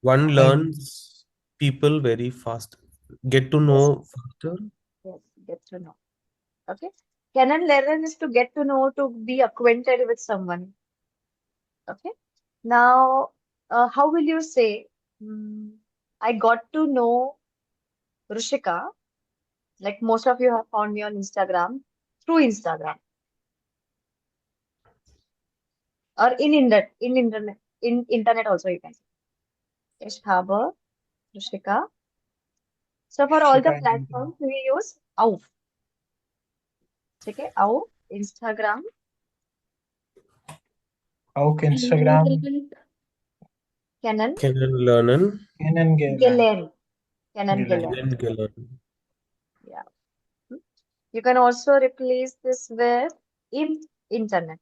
One I learns people very fast. Get to Yes, know faster. yes, get to know. Okay. Kennenlernen is to get to know, to be acquainted with someone. Okay. Now, how will you say, mm, I got to know Rushika, like most of you have found me on Instagram, through Instagram or in internet also you can say. Ich habe Rushika. So for all the Shika in platforms we use auf. Okay, auf, Instagram, Auch Instagram Kennengelernt. kennen, Kennenlernen. kennengelernt. gelernt, Gelernt. kennengelernt. Kennengelernt. Yeah. You can also replace this with im Internet.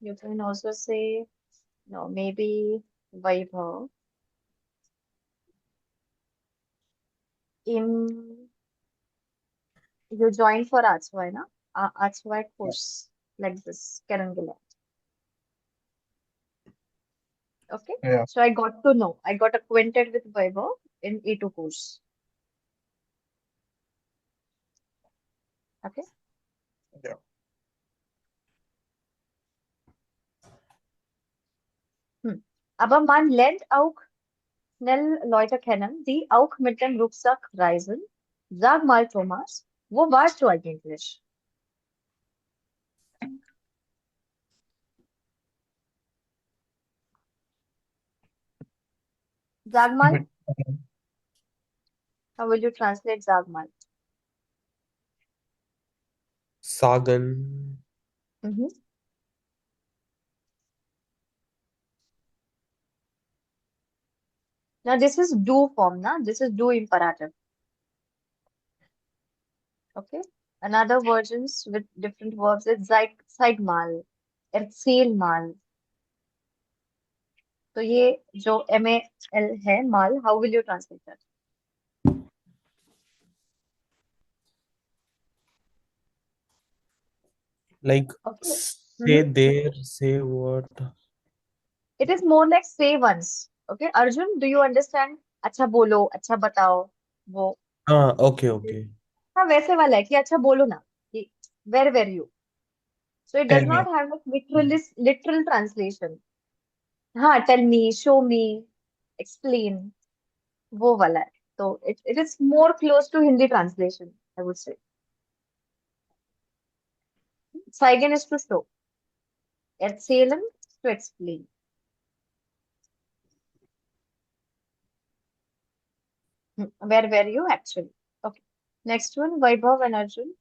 You can also say, no, maybe Vaibhav im, you join for Archway, na? Archway course, like this, kennengelernt. Okay. Yeah. So I got to know, I got acquainted with Vaibhav in E2 course. Okay. Yeah. Aber man lernt auch schnell Leute kennen, die auch mit dem Rucksack reisen. Sag mal, Thomas, wo warst du eigentlich? Sag mal, But how will you translate sag mal? Sagen. Mhm. Now this is do form, na? This is do imperative. Okay. Another versions with different verbs is zeig mal, erzähl mal. तो ये जो MAL है mal, how will you translate that? Like Okay. say there, say what. It is more like say once. Okay. Arjun, do you understand? अच्छा बोलो, अच्छा बताओ. वो Ah, okay, okay. हाँ वैसे वाला है कि अच्छा बोलो ना कि where were you? So it does tell not me. have like literal translation. हाँ tell me, show me, explain. वो वाला है. So it is more close to Hindi translation, I would say. Zeigen is to show. Erzählen is to explain. Where were you actually? Okay. Next one, Vaibhav and Arjun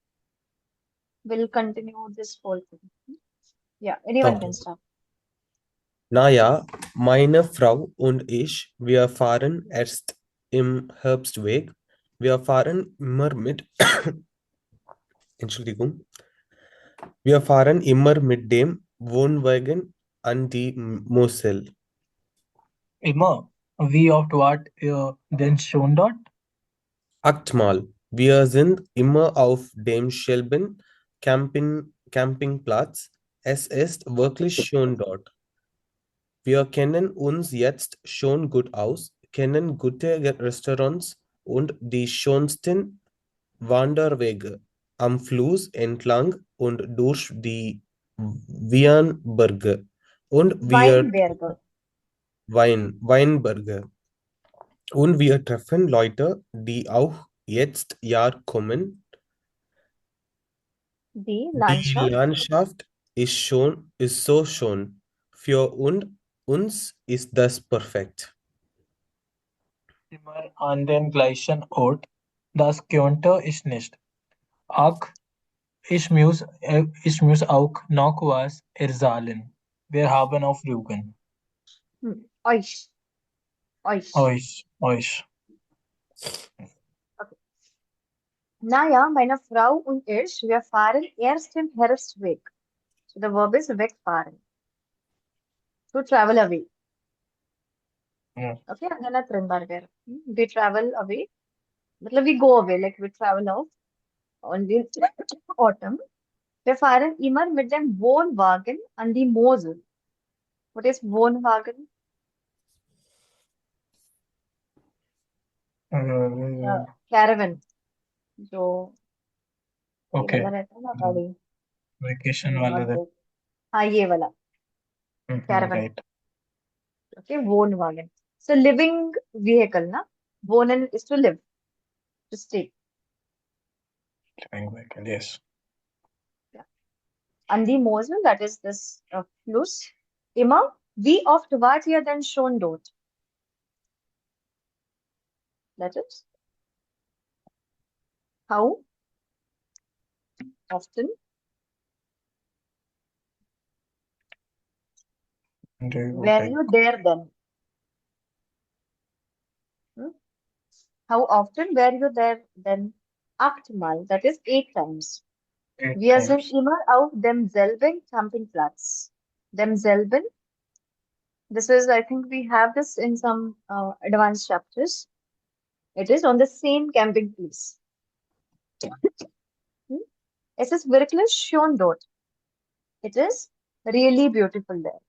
will continue this whole thing. Yeah, anyone can Okay. start. Naja, meine Frau und ich, wir fahren erst im Herbstweg. Wir fahren immer mit, Entschuldigung, wir fahren immer mit dem Wohnwagen an die Mosel. Immer. Wie oft wart ihr denn schon dort? Achtmal. Wir sind immer auf demselben Campingplatz. Es ist wirklich schön dort. Wir kennen uns jetzt schon gut aus, kennen gute Restaurants und die schönsten Wanderwege am Fluss entlang und durch die Weinberge. Und wir Weinberger, Weinberge. Und wir treffen Leute, die auch jetzt Jahr kommen. die Die Landschaft, Landschaft ist so schön. Für uns ist das perfekt. Immer an den gleichen Ort. Das könnte ich nicht. Ach, ich muss auch noch was erzählen. Wir haben auf Rügen. euch, euch. Euch. Okay. Na ja, meine Frau und ich, wir fahren erst im Herbst weg. So the verb is wegfahren, to travel away. Mm. Okay, അങ്ങനെ ത്രിമ്പാർ പേര്. We travel away. मतलब we go away, like we travel out on the autumn. Wir fahren immer mit dem Wohnwagen an die Mosel. What is Wohnwagen? Uh, Caravan. जो ये वाला okay. रहता है ना गाड़ी. Vacation Not वाले दिन. this. हाँ ये वाला. Caravan. Right. Okay, Wohnwagen. So living vehicle, na? Wohnen is to live, to stay. Living vehicle, yes. Yeah. An die Mosel, that is this Fluss. Immer, wie oft wart ihr denn schon dort? That is, how often were Okay. you there then? Hmm? How often were you there then? Achtmal, that is 8 times. 8 Wir sind times. immer auf demselben Campingplatz. Demselben. This is, I think we have this in some advanced chapters. It is on the same camping place. Hmm? Es ist wirklich schön dort. It is really beautiful there.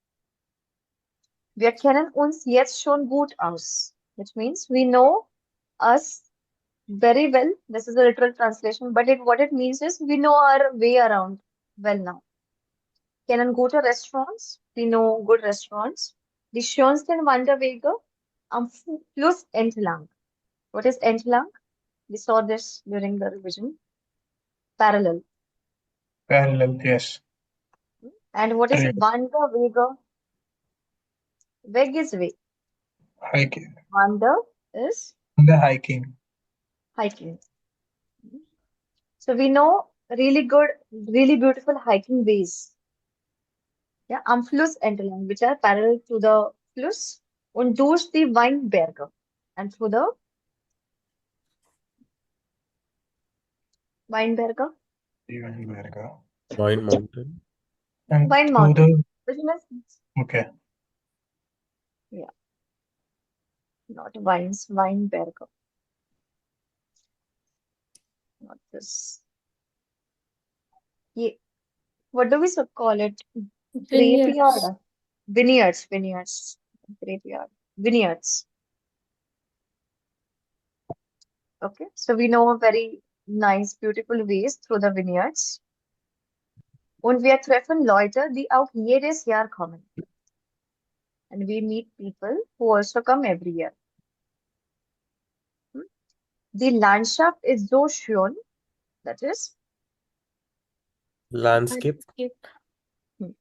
Wir kennen uns jetzt schon gut aus, which means we know us very well. This is a literal translation, but what it means is we know our way around well now. Kennen gute Restaurants. We know good restaurants. Die schönsten Wanderwege am Fluss entlang. What is entlang? We saw this during the revision. Parallel. Parallel, yes. And what is Trail. Wanderwege? Weg is way. Hiking. Wander is The hiking. hiking. So we know really good, really beautiful hiking ways. Yeah, am Fluss entlang, which are parallel to the Fluss und durch die Weinberge. And through the Weinberge, Even Virgo. Wine Mountain. And Wine through Mountain. the. Which means, Okay. yeah, not vines, Weinberge. Not this. Yeah. What do we call it? Vineyards. Graveyard. Vineyards. Graveyard. Vineyards. Okay. So we know very nice, beautiful ways through the vineyards. Und wir treffen Leute, die auch jedes Jahr kommen. And we meet people who also come every year. Hmm? Die Landschaft ist so schön. That is, Landscape. Landscape. hmm,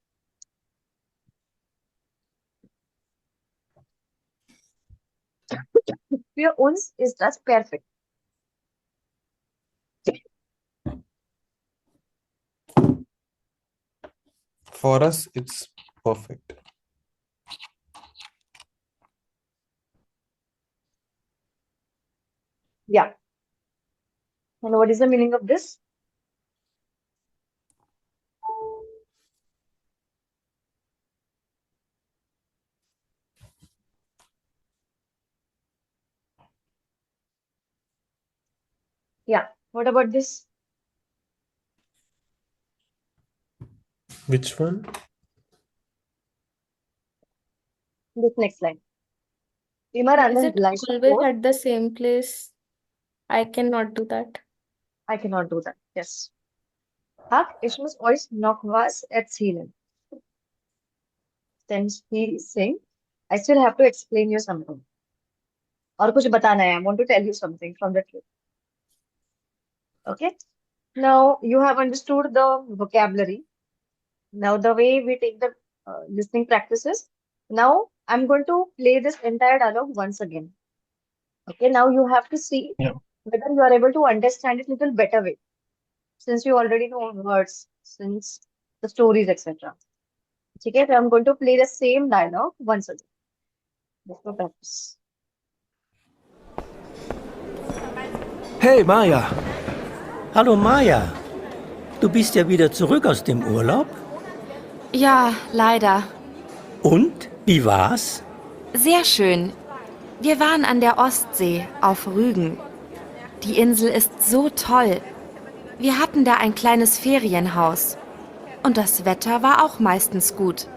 für uns ist das perfekt. For us, it's perfect. Yeah. And what is the meaning of this? Yeah. What about this? Which one? This next line. Immer an Is den it gleichen always Ort. at the same place? I cannot do that. I cannot do that. Yes. Ach, ich muss euch noch was erzählen. Since he is saying, I still have to explain you something. और कुछ बताना है. I want to tell you something from the trip. Okay. Now you have understood the vocabulary. Now the way we take the listening practices. Now I'm going to play this entire dialogue once again. Okay. Now you have to see Yeah. whether you are able to understand it little better way, since you already know words, since the stories, etc. Okay. So I'm going to play the same dialogue once again. Just for practice. Hey, Maya. Hallo Maja, du bist ja wieder zurück aus dem Urlaub. Ja, leider. Und, wie war's? Sehr schön. Wir waren an der Ostsee auf Rügen. Die Insel ist so toll. Wir hatten da ein kleines Ferienhaus. Und das Wetter war auch meistens gut.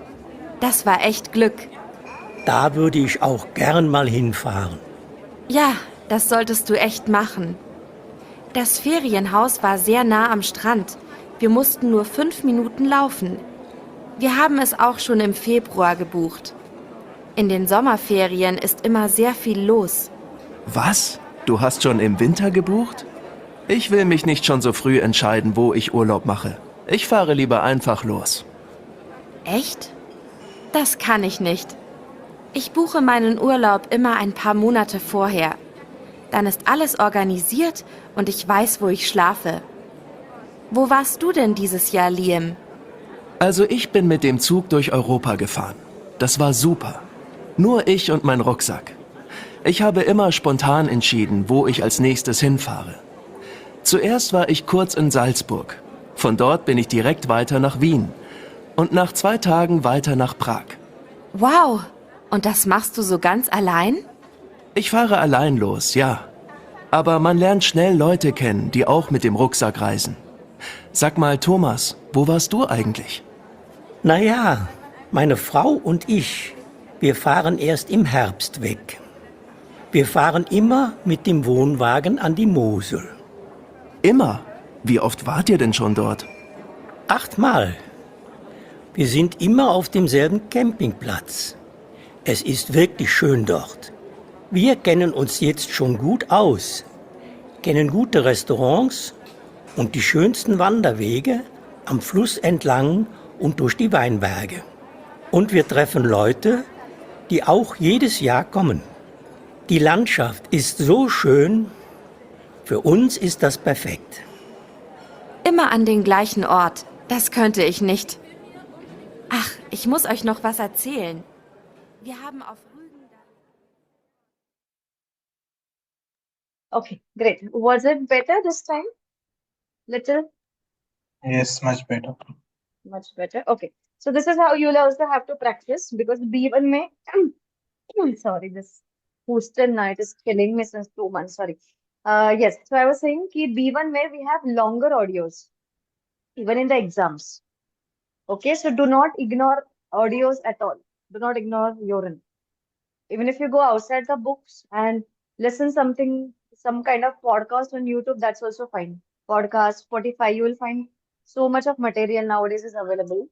Das war echt Glück. Da würde ich auch gern mal hinfahren. Ja, das solltest du echt machen. Das Ferienhaus war sehr nah am Strand. Wir mussten nur 5 Minuten laufen. Wir haben es auch schon im Februar gebucht. In den Sommerferien ist immer sehr viel los. Was? Du hast schon im Winter gebucht? Ich will mich nicht schon so früh entscheiden, wo ich Urlaub mache. Ich fahre lieber einfach los. Echt? Das kann ich nicht. Ich buche meinen Urlaub immer ein paar Monate vorher. Dann ist alles organisiert und ich weiß, wo ich schlafe. Wo warst du denn dieses Jahr, Liam? Also ich bin mit dem Zug durch Europa gefahren. Das war super. Nur ich und mein Rucksack. Ich habe immer spontan entschieden, wo ich als nächstes hinfahre. Zuerst war ich kurz in Salzburg. Von dort bin ich direkt weiter nach Wien. Und nach 2 Tagen weiter nach Prag. Wow! Und das machst du so ganz allein? Ich fahre allein los, ja. Aber man lernt schnell Leute kennen, die auch mit dem Rucksack reisen. Sag mal, Thomas, wo warst du eigentlich? Naja, meine Frau und ich, wir fahren erst im Herbst weg. Wir fahren immer mit dem Wohnwagen an die Mosel. Immer? Wie oft wart ihr denn schon dort? 8-mal. Wir sind immer auf demselben Campingplatz. Es ist wirklich schön dort. Wir kennen uns jetzt schon gut aus, kennen gute Restaurants und die schönsten Wanderwege am Fluss entlang und durch die Weinberge. Und wir treffen Leute, die auch jedes Jahr kommen. Die Landschaft ist so schön, für uns ist das perfekt. Immer an den gleichen Ort. Das könnte ich nicht. Ach, ich muss euch noch was erzählen. Wir haben auf Rügen... Okay, great. Was it better this time? Little, Yes, much better. much better. Okay. So this is how you'll also have to practice because B1 may sorry, this hostel night is killing me since 2 months. Sorry. Yes. So I was saying कि B1 may we have longer audios even in the exams. Okay. So do not ignore audios at all. Do not ignore urine. Even if you go outside the books and listen something, some kind of podcast on YouTube, that's also fine. Podcast, Spotify, you will find so much of material nowadays is available.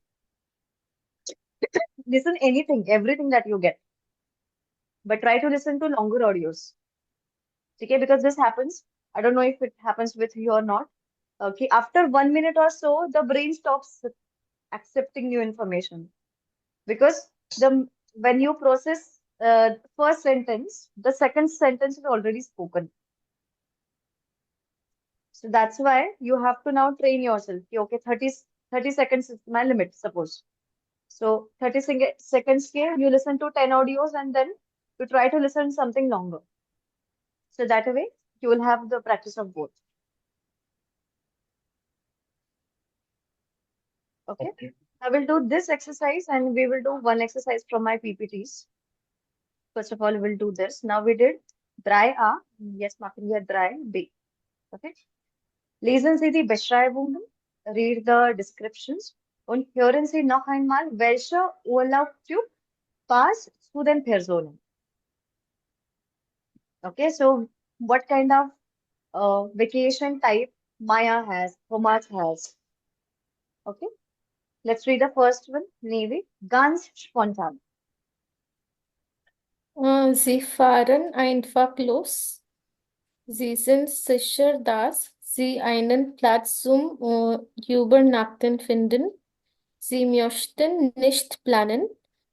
Listen anything, everything that you get, but try to listen to longer audios. Okay, because this happens. I don't know if it happens with you or not. Okay, after 1 minute or so, the brain stops accepting new information because the when you process first sentence, the second sentence is already spoken. So that's why you have to now train yourself. Okay, 30 seconds is my limit, suppose. So 30 seconds ke, you listen to 10 audios and then you try to listen something longer. So that way you will have the practice of both. Okay. Okay. I will do this exercise and we will do one exercise from my PPTs. First of all, we'll do this. Now we did dry A. Yes, machen wir dry B. Okay. Lesen Sie die Beschreibungen, read the descriptions und hören Sie noch einmal, welcher Urlaubstyp passt zu den Personen. Okay, so what kind of vacation type Maya has, Thomas has. Okay, let's read the first one. Navy, ganz spontan. Sie fahren einfach los. Sie sind sicher, dass Sie einen Platz zum Übernachten finden. Sie möchten nicht planen.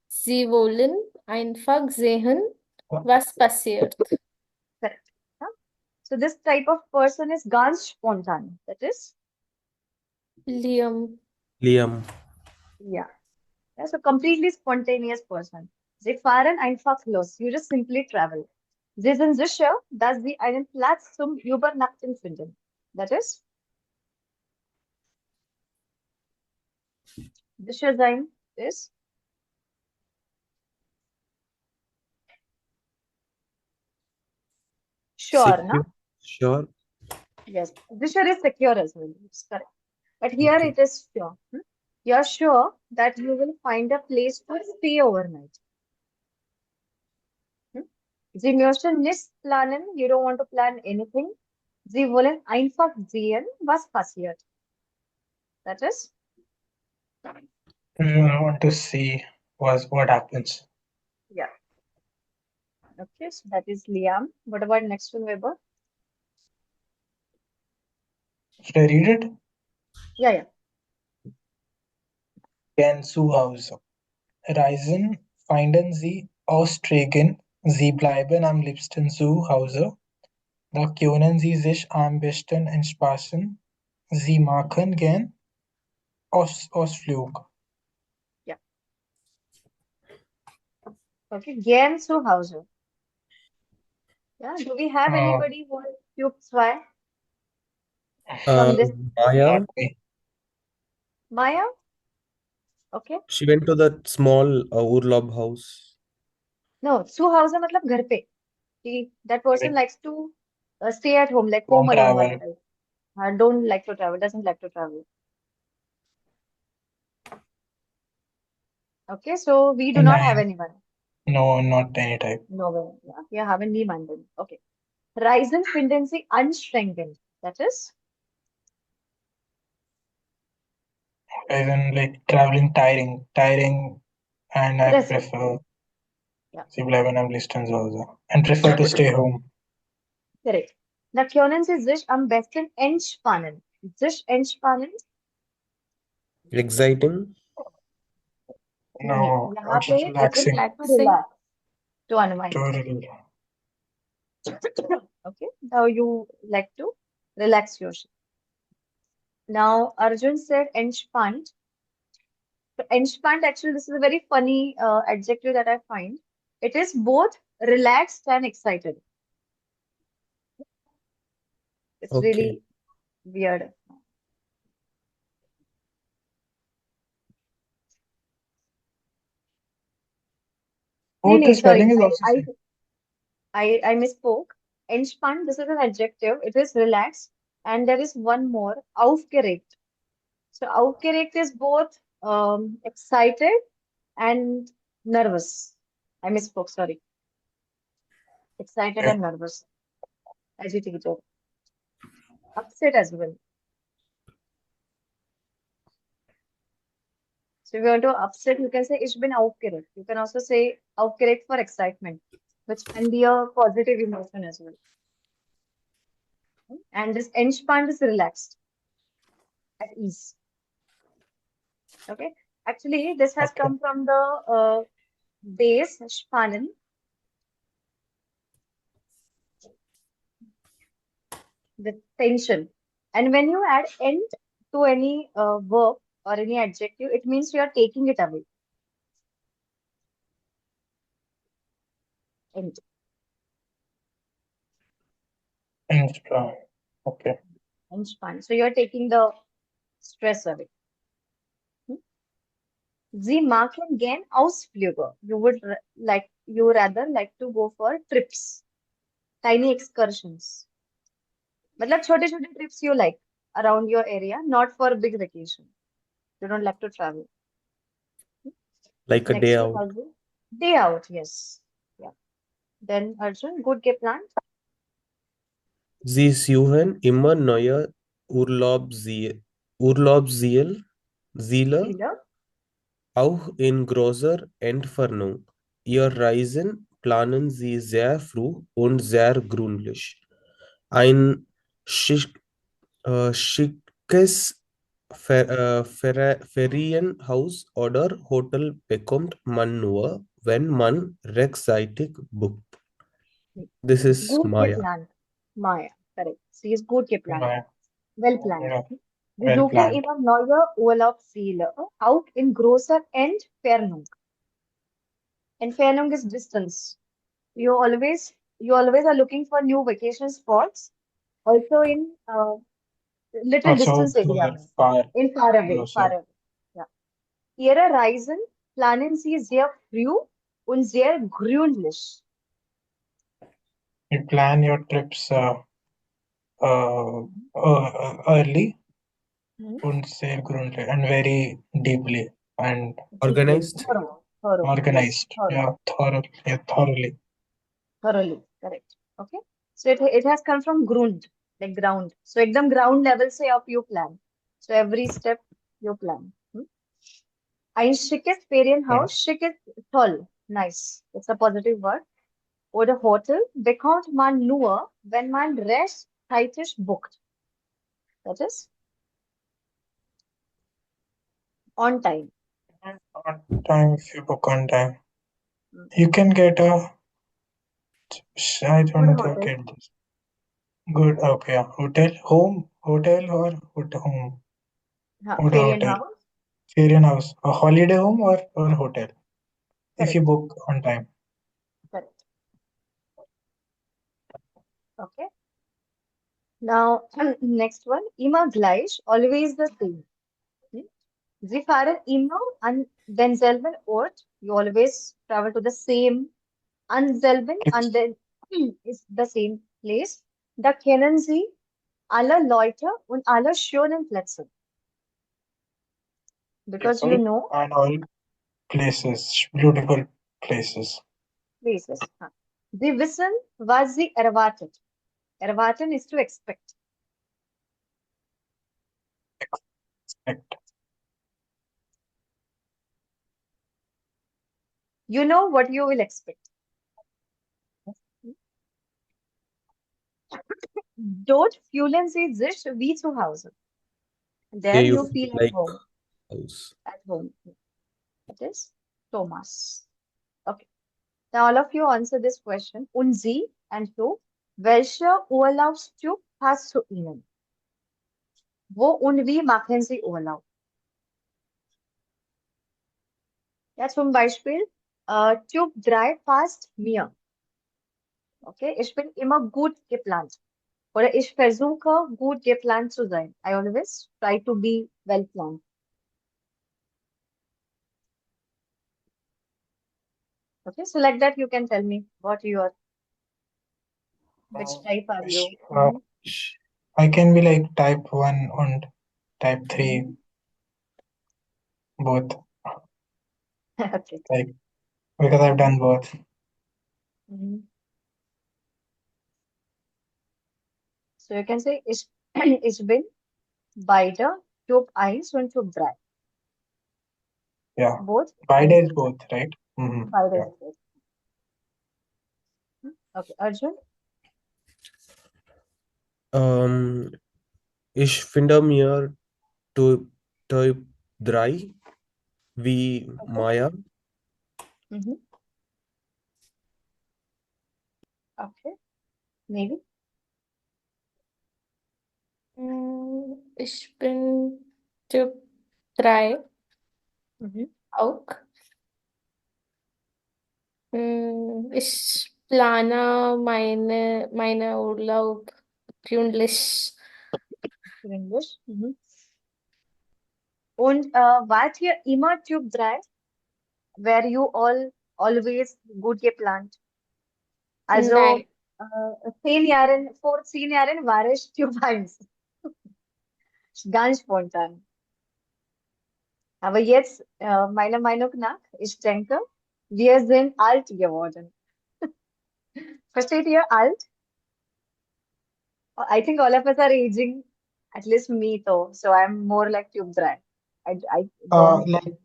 Sie wollen einfach sehen, was passiert. Correct. Huh? So this type of person is ganz spontan. That is, Liam. Liam. yeah. Yeah, so completely spontaneous person. Sie fahren einfach los. You just simply travel. Sie sind sicher, dass sie einen Platz zum Übernachten finden. That is? Disher sein is sure, na? Secure. Sure. Yes. Disher is secure as well. It's correct. But here Okay. it is sure. You're sure that you will find a place to stay overnight. Hm? Sie möchten nicht planen. You don't want to plan anything. Sie wollen einfach sehen, was passiert. That is, I want to see what happens. yeah. Okay, so that is Liam. What about next one, Weber? Should I read it? Yeah, yeah. Gern zu Hause. Reisen finden Sie Austregen. Sie bleiben am liebsten zu Hause. Da können Sie sich am besten entspannen. Sie machen gern Ausflug. Yeah. Okay, gern zu Hause. Yeah. Do we have Uh, anybody who has Cube 2 Uh, from this? Not Maya, me. Maya? Okay. she went to that small Urlaub house. No, zu Hause matlab घर पे. That person Like, likes to stay at home, like home don't alone wala travel. type. Don't like to travel, doesn't like to travel. Okay, so we do not have Nine. anyone. No, not any type. No one. Yeah, we haven't niemanden. Okay. Reisen finden Sie anstrengend. That is As in, like traveling tiring, and I stressful. prefer Yeah, Sie bleiben am liebsten zu Hause and prefer to stay home. correct. Da können Sie sich am besten entspannen. Sich entspannen? Exciting. नहीं No, यहाँ it's पे just it will relaxing. try to Relaxing. relax, to unwind. Totally. Okay, now you like to relax yourself. Now Arjun said entspannt. So entspannt, actually, this is a very funny adjective that I find. It is both relaxed and excited. It's Okay. really weird. No, Both the no, spelling sorry. is I, also I, same. I misspoke. Entspannt, this is an adjective. It is relaxed. And there is one more, aufgeregt. So aufgeregt is both excited and nervous. I misspoke, sorry. Excited Okay. and nervous. Agitated. Upset as well. So if you want to upset, you can say ich bin aufgeregt. You can also say aufgeregt for excitement, which can be a positive emotion as well. And this entspannt is relaxed, at ease. Okay. Actually, this has Okay. come from the base spannen, the tension. And when you add end to any verb or any adjective, it means you are taking it away. End. Entspannt. Okay. Entspannt. So you are taking the stress away. Hmm? Sie machen gern Ausflüge. You rather like to go for trips, tiny excursions. मतलब छोटे छोटे trips you like around your area, not for big vacation. You don't like to travel. Like a day Next one, out. Arjun. Day out, yes. Yeah. Then Arjun, gut geplant. Sie suchen immer neue Urlaubsziele, Ziele. auch in großer Entfernung. Ihr Reisen planen Sie sehr früh und sehr gründlich. Ein schick, schickes Ferienhaus oder Hotel bekommt man nur, wenn man rechtzeitig bucht. This is Gut Maya. geplant. Maya, correct. Sie ist gut geplant. Right. Well planned. Yeah. Wir Well suchen planned. immer neue Urlaubsziele. Auch in großer Entfernung. Entfernung is distance. You always are looking for new vacation spots, also in little Also distance area, closer, far, in far away, far closer. away. Yeah. Ihre Reisen planen Sie sehr früh und sehr gründlich. You plan your trips early Hmm. and sehr gründlich and very deeply and Deeply, Organized. thorough, yes, organized. Yeah, thoroughly. thoroughly, correct. Okay. So it has come from grund, like ground. So एकदम ground level से up you plan. So every step you plan. Ein schickes Yeah. Ferienhaus, schick is toll, nice. It's a positive word. Oder Hotel bekommt man nur, wenn man rechtzeitig booked. That is on time. On time, if you book on time, Hmm. you can get a. I don't Good know the hotel. get this. Good. Okay. Yeah. Hotel or home. हाँ, What a hotel. Ferienhaus. Syrian house. A holiday home or hotel. If you Correct, book on time. correct. Okay. Now, next one. Immer gleich, always the same. Hmm? Sie fahren immer an denselben Ort. You always travel to the same an selben, and Please. then is the same place. Da kennen Sie alle Leute und alle schönen Plätze. Because you People know and all places. Beautiful places. places. Huh. Sie wissen, was sie erwartet. Erwarten is to expect. Expect. You know what you will expect. Dort fühlen Sie sich wie zu Hause. There There you you feel feel at like home. house. At home. That is Thomas. Okay. Now all of you answer this question. Und Sie and you, welcher Urlaubstyp passt zu Ihnen? Wo und wie machen Sie Urlaub? Ja, zum Beispiel, Typ 3 passt mir. Okay, ich bin immer gut geplant. Oder ich versuche, gut geplant zu sein. I always try to be well planned. Okay, so like that, you can tell me what you are, which type are Which, you? Mhm, I can be like type 1 and type 3 mhm. both. Okay. Like because I've Mhm, done both. mhm. So you can say, ich bin beide Typ 1 und Typ 3. Yeah. Both By 1 days und 3. both, right? Mm-hmm. Beide Yeah. ist gut. Okay, Arjun? Um, ich finde mir Typ, Typ 3 wie Okay. Maya. Mhm. Okay, maybe. Ich bin Typ 3 Mhm. auch. Ich plane meine Urlaub gründlich. English. Mhm. Und wart ihr immer Typ 3? Were you always gut geplant? Also, Nein, 10 Jahren, vor 10 Jahren war ich Typ 1. Ganz spontan. Aber jetzt, meiner Meinung nach, ich denke, wir sind alt geworden. Versteht ihr alt? I think all of us are aging, at least me though. So I'm more like Typ 3. I don't. Like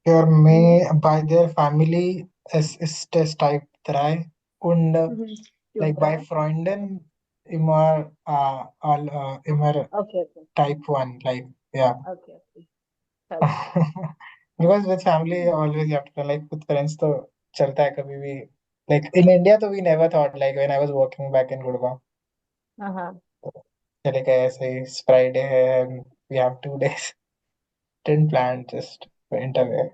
your Mhm. may by their family ist das Type 3 und Mhm. Typ like by 3. Freunden immer immer Okay, okay. Type 1 like yeah. Okay, okay. चलो. Because with family always you have to like with friends तो चलता है कभी भी like in India तो we never thought like when I was working back in Gurgaon Uh-huh. चले गए ऐसे ही Friday है and we have 2 days didn't plan just went away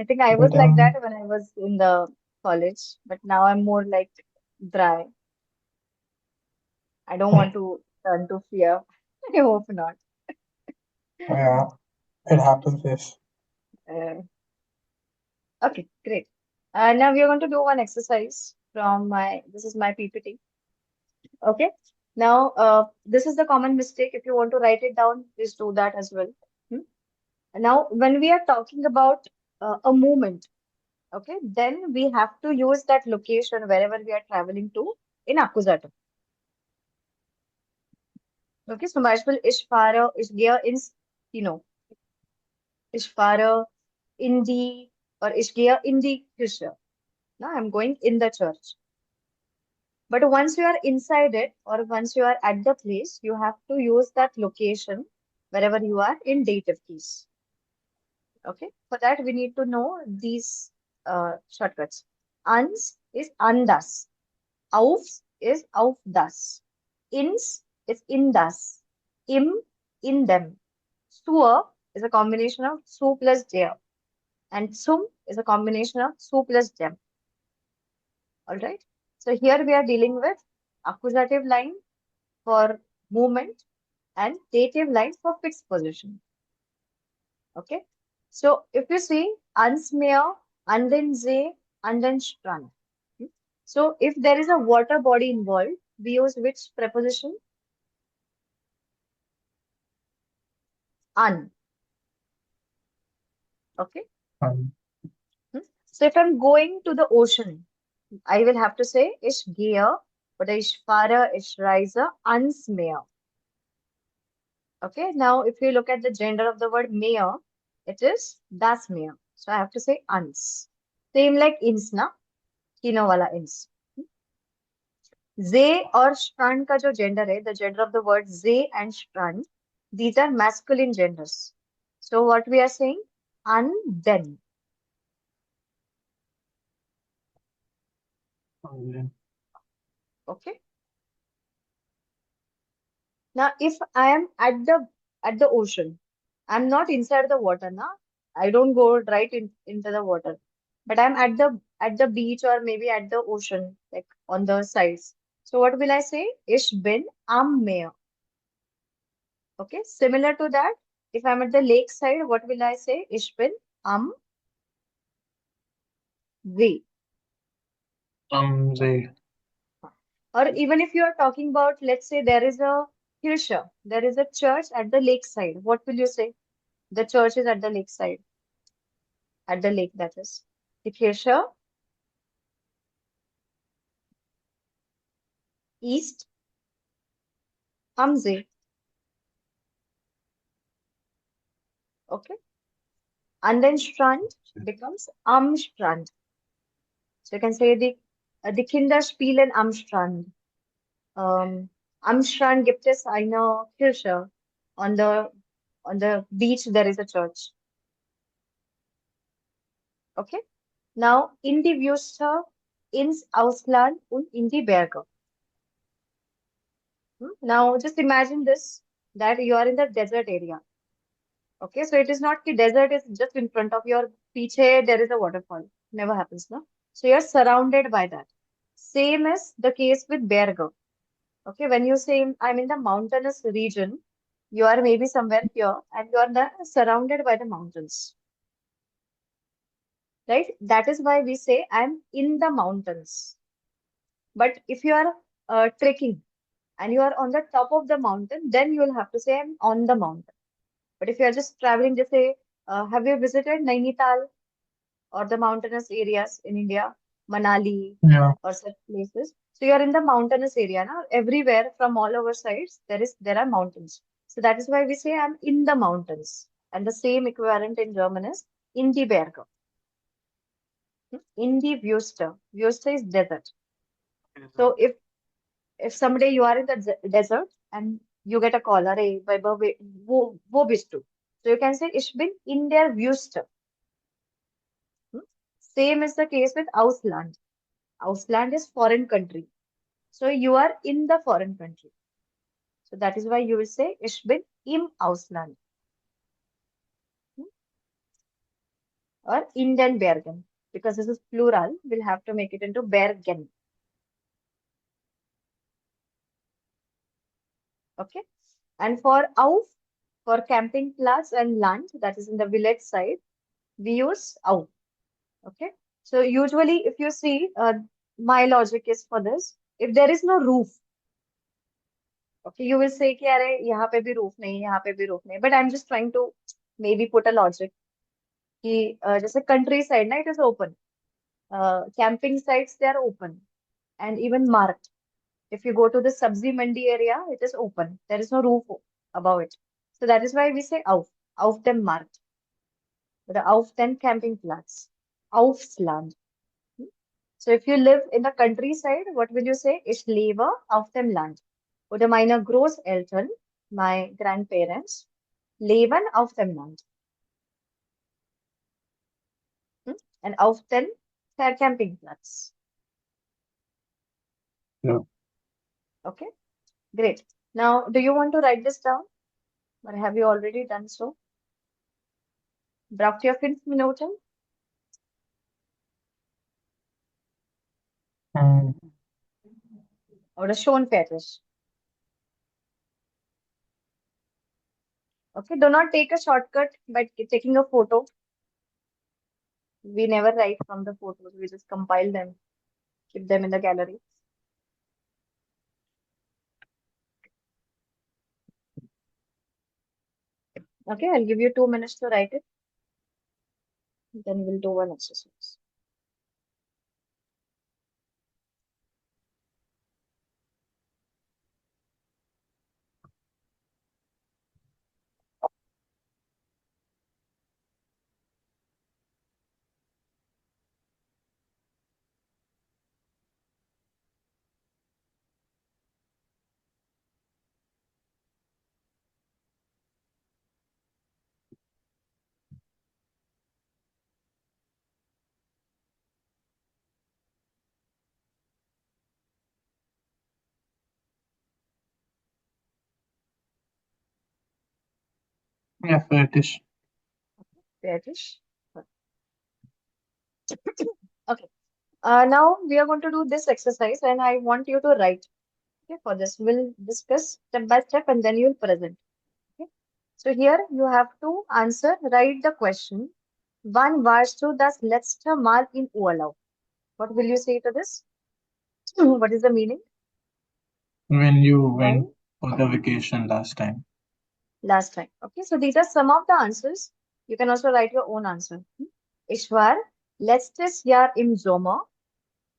I think I was but like that when I was in the college, but now I'm more like dry. I don't want to turn to fear. I hope not. yeah It happens, yes. Uh, okay, great. Now we are going to do one exercise from this is my PPT. Okay. Now, this is the common mistake. If you want to write it down, please do that as well. Hmm? Now, when we are talking about a movement, okay, then we have to use that location wherever we are traveling to in accusative. Okay, zum Beispiel, ich fahre, ich gehe ins Kino. Ich fahre in die, or ich gehe in die Kirche. Now, I'm going in the church. But once you are inside it, or once you are at the place, you have to use that location wherever you are in dative keys. Okay, for that we need to know these shortcuts. Ans is andas. Aufs is auf das. Ins is in das. In them. Sur is a combination of su plus der. And zum is a combination of su plus dem. All right. So here we are dealing with accusative line for movement and dative line for fixed position. Okay. So if you see ans Meer, an den See, an den Strand. So if there is a water body involved, we use which preposition? An. Okay. Um, So if I'm going to the ocean, I will have to say ich gehe oder ich fahre, ich reise ans Meer. Okay. Now if you look at the gender of the word Meer, it is das Meer. So I have to say ans. Same like ins na, kino wala ins. Ze और strand का जो gender है, the gender of the word ze and strand, these are masculine genders. So what we are saying, an then. Okay. Now, if I am at the ocean, I'm not inside the water now. I don't go right into the water, but I'm at the beach or maybe at the ocean, like on the sides. So what will I say? Ich bin am Meer. Okay. Similar to that, if I'm at the lake side, what will I say? Ich bin am See. they. Or even if you are talking about, let's say there is a Kirche, there is a church at the lakeside. What will you say? The church is at the lakeside, at the lake, that is. Die Kirche ist am See. Okay. And then Strand becomes am Strand. So you can say die Kinder spielen am Strand. Am Strand gibt es eine Kirche. On the beach there is a church. Okay. Now in die Wüste, ins Ausland und in die Berge. Now just imagine this, that you are in the desert area. Okay, so it is not the desert is just in front of your piche, there is a waterfall. Never happens, no? So you're surrounded by that. Same is the case with Berge. Okay, when you say I'm in the mountainous region, you are maybe somewhere here and you are surrounded by the mountains. Right? That is why we say I'm in the mountains. But if you are trekking and you are on the top of the mountain, then you will have to say I'm on the mountain. But if you are just traveling, just say, have you visited Nainital or the mountainous areas in India, Manali Yeah. or such places? So you are in the mountainous area now. Everywhere from all over sides, there are mountains. So that is why we say I'm in the mountains. And the same equivalent in German is in die Berge. In die Wüste. Wüste is desert. So if someday you are in the desert and you get a call, "Arey, Vaibhav, wo bist du?" So you can say, "Ich bin in der Wüste." Same is the case with Ausland. Ausland is foreign country. So you are in the foreign country. So that is why you will say, "Ich bin im Ausland." Or in den Bergen. Because this is plural, we'll have to make it into Bergen. Okay. And for auf, For camping Platz and land, that is in the village side, we use auf. Okay. So usually, if you see, my logic is for this. If there is no roof, okay, you will say कि अरे यहाँ पे भी roof नहीं, यहाँ पे भी roof नहीं. But I'm just trying to maybe put a logic कि जैसे countryside ना it is open. Camping sites they are open and even marked. If you go to the Sabzi Mandi area, it is open. There is no roof above it. So that is why we say auf dem Markt, oder auf den Campingplatz, aufs Land. So if you live in the countryside, what will you say? Ich lebe auf dem Land. Oder meine Großeltern, my grandparents, leben auf dem Land. And auf den Campingplatz. No. Okay, great. Now, do you want to write this down? Or have you already done so? Braucht ihr 5 Minuten? Mm. Oder schon fertig? Okay, do not take a shortcut by taking a photo. We never write from the photos, we just compile them, keep them in the gallery. Okay, I'll give you 2 minutes to write it. Then we'll do one exercise. Ja, fertig. Fertig. Okay. Now we are going to do this exercise and I want you to write. Okay, for this we'll discuss step by step and then you'll present. Okay. So here you have to answer, write the question. Wann warst du das letzte Mal in Urlaub? What will you say to this? What is the meaning? When you went When? for the vacation last time. Last time. Okay, so these are some of the answers. You can also write your own answer. Ich war letztes Jahr im Sommer,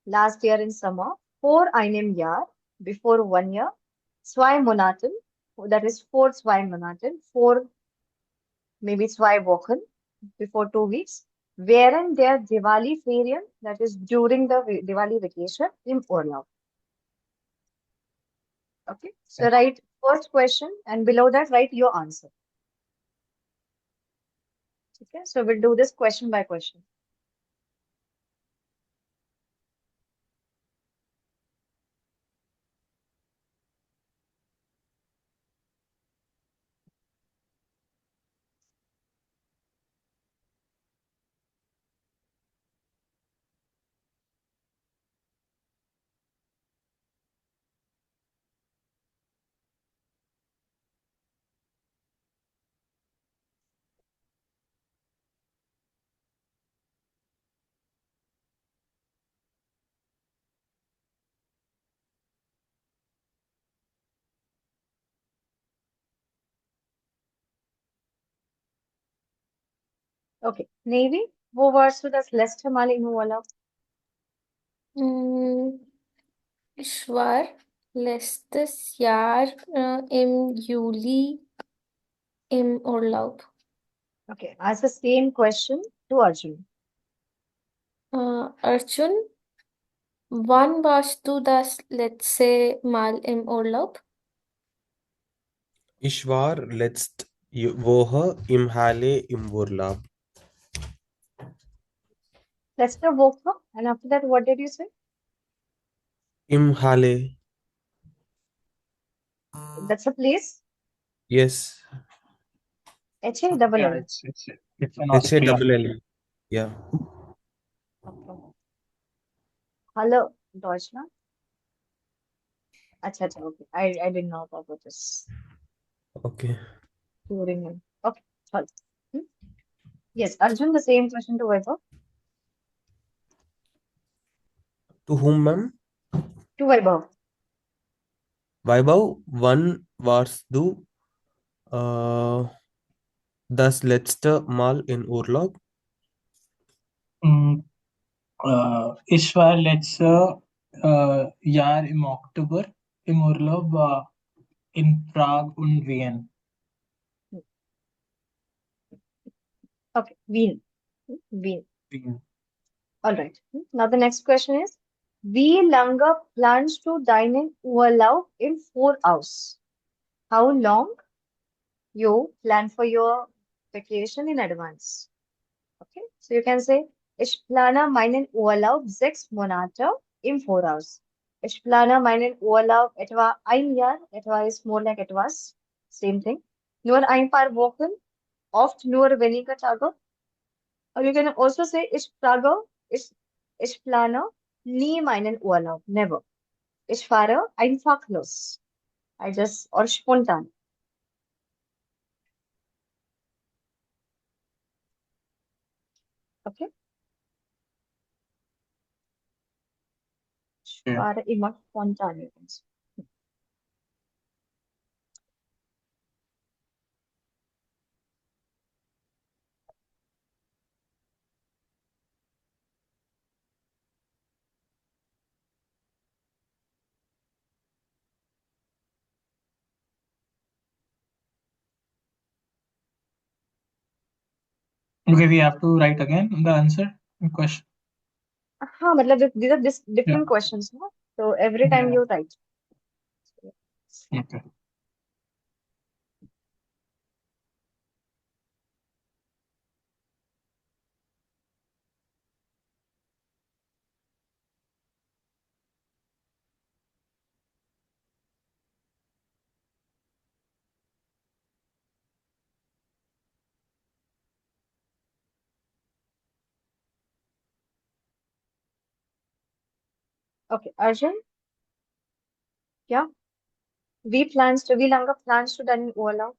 last year in summer, vor einem Jahr, before 1 year, 2 Monaten, that is for 2 Monaten, for maybe 2 Wochen, before 2 weeks, während der Diwali-Ferien, that is during the Diwali vacation, im Urlaub. Okay, so write first question and below that write your answer. Okay, so we'll do this question by question. Okay, Navy, wo warst du das letzte Mal in Urlaub? Mm, Ich war letztes Jahr im Juli im Urlaub. Okay, ask the same question to Arjun. Arjun, wann warst du das letzte Mal im Urlaub? Ich war letzte Woche im Halle im Urlaub. Letzte Woche, and after that, what did you say? Im Halle. That's a place. Yes. H-A-double-L. Yeah, it's in H-A-L-L. Austria. Yeah. Okay. Hello, Deutschland. Acha, acha, okay. I didn't know about this. Okay. During him. Okay, sorry. Hmm? Yes, Arjun, the same question to Vaibhav. To whom, ma'am? To Vaibhav. Vaibhav, wann warst du äh, das letzte Mal in Urlaub? Mm, ich war letztes Jahr im Oktober im Urlaub in Prag und Wien. Hmm. Okay, Wien. Wien. Wien. All right. Now the next question is, wie lange plans to dine in Urlaub in 4 hours? How long you plan for your vacation in advance? Okay, so you can say, ich plane meinen Urlaub 6 Monate in 4 hours. Ich plane meinen Urlaub etwa ein Jahr. Etwa is more like etwas. Same thing. Nur ein paar Wochen, oft nur wenige Tage. Or you can also say, ich plane nie meinen Urlaub. Never. Ich fahre einfach los. I just, or spontan. Okay. Ich Yeah. fahre immer spontan. You can say. Okay, we have to write again the answer and question. हाँ मतलब these are Yeah. different questions, no? So every time Yeah. you write. Okay. Okay, Arjun, yeah. Wie lange plans du deinen Urlaub?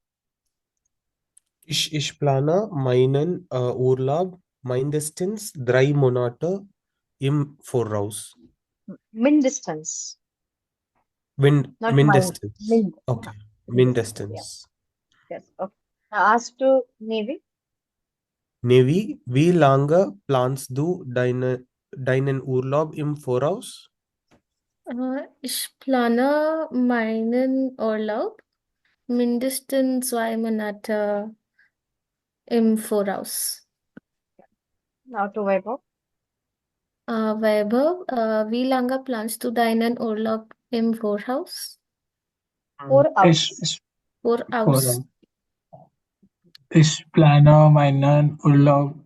Ich plane meinen Urlaub mindestens 3 Monate im Voraus. Mindestens, not mind. Mindestens. Mind. Okay. Mindestens, yeah. Mindestens. Yes, okay. Now ask to Navy. Navy, wie lange planst du deinen Urlaub im Voraus? Ich plane meinen Urlaub mindestens 2 Monate im Voraus. Now to Vaibhav. Vaibhav, wie lange planst du deinen Urlaub im Voraus? 4 hours. Voraus. Ich plane meinen Urlaub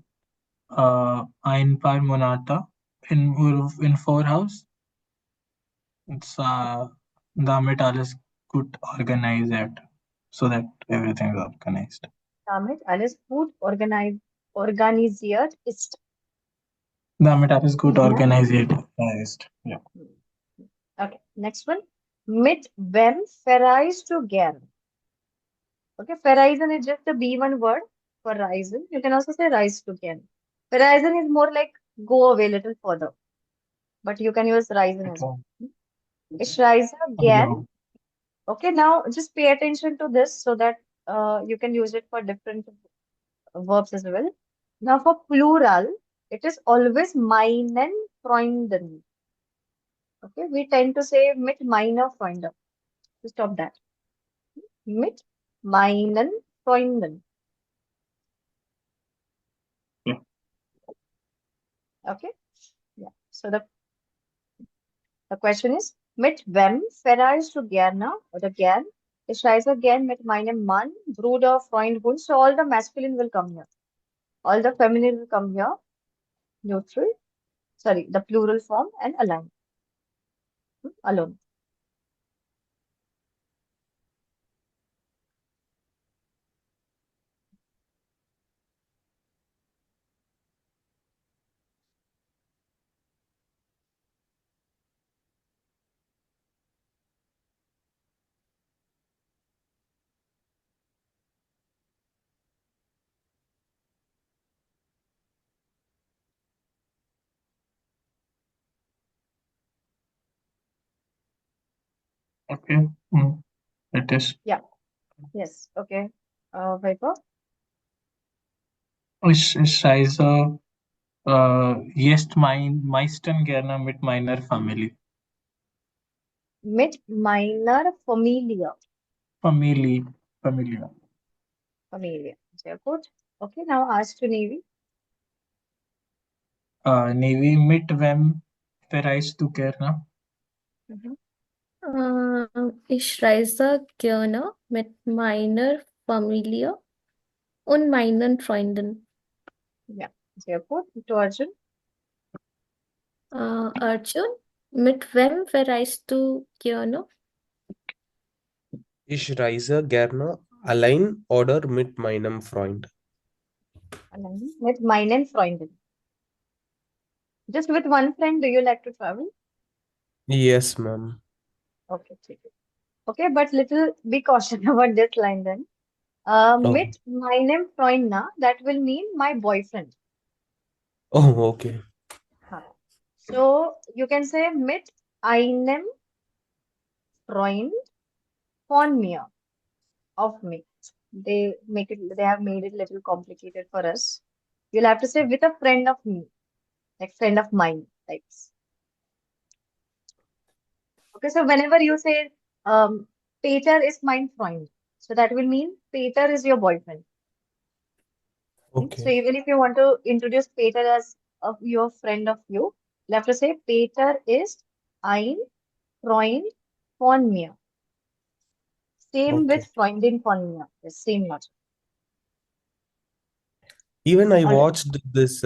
ein paar Monate in Vorhaus. It's damit alles gut organisiert, so that everything is organized. Damit alles gut organisiert ist. Damit alles gut Yeah. organisiert. Yeah. Okay, next one. Mit wem verreist du gern? Okay, verreisen is just the B1 word for reisen. You can also say rise to gern. Verreisen is more like go away a little further, but you can use reisen as Okay. well. Ich reise gern. Alone. Okay, now just pay attention to this so that you can use it for different verbs as well. Now for plural, it is always meinen Freunden. Okay, we tend to say mit meiner Freunde. So stop that. Mit meinen Freunden. Yeah. Okay, yeah. So the question is, mit wem verreist du gerne oder gern? Ich reise gern mit meinem Mann, Bruder, Freund, Hund. So all the masculine will come here. All the feminine will come here. Neutral. Sorry, the plural form and align. Alone. Okay. It is. Yeah. Yes. Okay. Viper. Ich reise jetzt meisten gerne mit meiner Familie. Mit meiner Familie. Familie. Familie. Sehr gut. Okay. Now ask to Navy. Navy mit wem verreist du gerne? Mhm. Ich reise gerne mit meiner Familie und meinen Freunden. Ja. Sehr gut. To Arjun. Arjun, mit wem verreist du gerne? Ich reise gerne allein oder mit meinem Freund. Allein. Mit meinen Freunden. Just with one friend, do you like to travel? Yes, ma'am. Okay. ठीक है. Okay, but little be cautious about this line then. Oh, Mit meinem Freund na, that will mean my boyfriend. oh, okay. Huh. So you can say mit einem Freund von mir, of me. They have made it little complicated for us. You'll have to say with a friend of me, like friend of mine types. Okay, so whenever you say Peter is mein Freund, so that will mean Peter is your boyfriend. So Okay. even if you want to introduce Peter as your friend of you, you have to say Peter is ein Freund von mir. Same Okay. with Freundin von mir. The same logic. Even I All right. watched this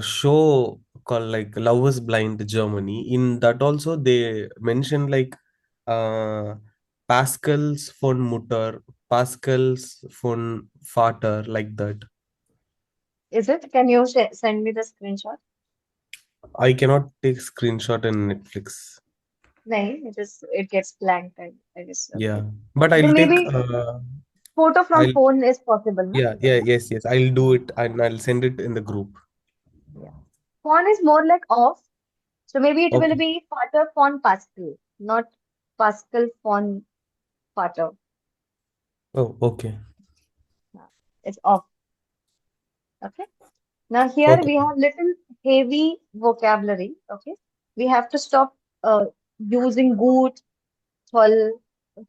show called like Love is Blind Germany. In that also they mentioned like uh, Pascal's von Mutter, Pascal's von Vater, like that. Is it? Can you send me the screenshot? I cannot take screenshot in Netflix. No, it gets blanked. I guess. Yeah, Okay. but Okay, I'll take. maybe photo from I'll phone is possible, na? yeah, yeah, yes, yes. I'll do it and I'll send it in the group. Yeah. Phone is more like off. So maybe it will Okay. be Vater von Pascal, not Pascal von Vater. Oh, okay. Yeah. It's off. Okay. Now here Okay. we have little heavy vocabulary. Okay. We have to stop using good, थल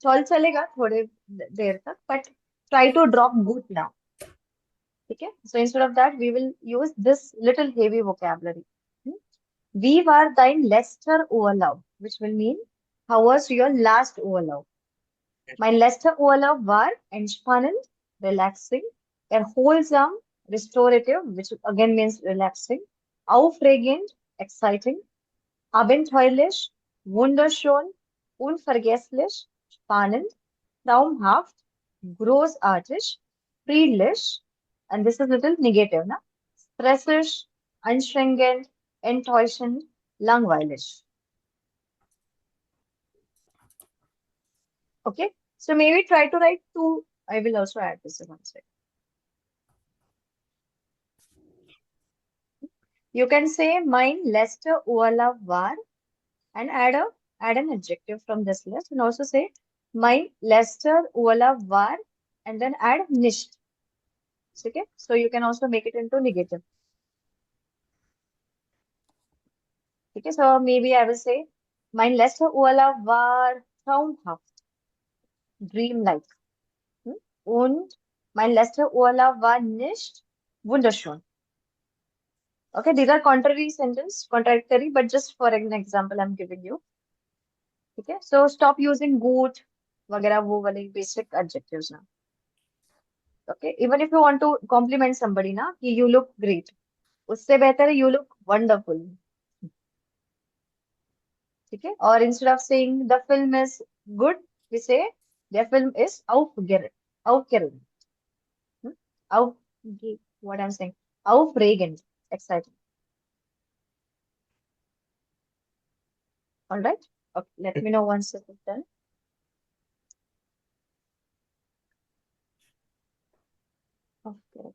थल चलेगा थोड़े देर तक but try to drop good now. Okay. So instead of that we will use this little heavy vocabulary. Hmm? Wie war dein letzter Urlaub? Which will mean how was your last Urlaub? Mein letzter Urlaub war entspannend, relaxing, erholsam, restorative, which again means relaxing, aufregend, exciting, abenteuerlich, wunderschön, unvergesslich, spannend, traumhaft, großartig, friedlich, and this is little negative, na? Stressig, anstrengend, enttäuschend, langweilig. Okay, so maybe try to write two. I will also add this in one side. You can say mein letzter Urlaub war and add an adjective from this list and also say mein letzter Urlaub war and then add nicht. Okay, so you can also make it into negative. Okay, so maybe I will say mein letzter Urlaub war traumhaft, dreamlike. Hm? Und mein letzter Urlaub war nicht wunderschön. Okay, these are contradictory, but just for an example, I'm giving you. Okay, so stop using good, वगैरह वो वाले basic adjectives now. Okay, even if you want to compliment somebody ना कि you look great, उससे बेहतर है you look wonderful. ठीक है? Or instead of saying the film is good, we say the film is aufgeregt. Aufgeregt. Hmm? Auf, what I'm saying, aufregend, exciting. All right. Okay, let me know once it is done. Okay.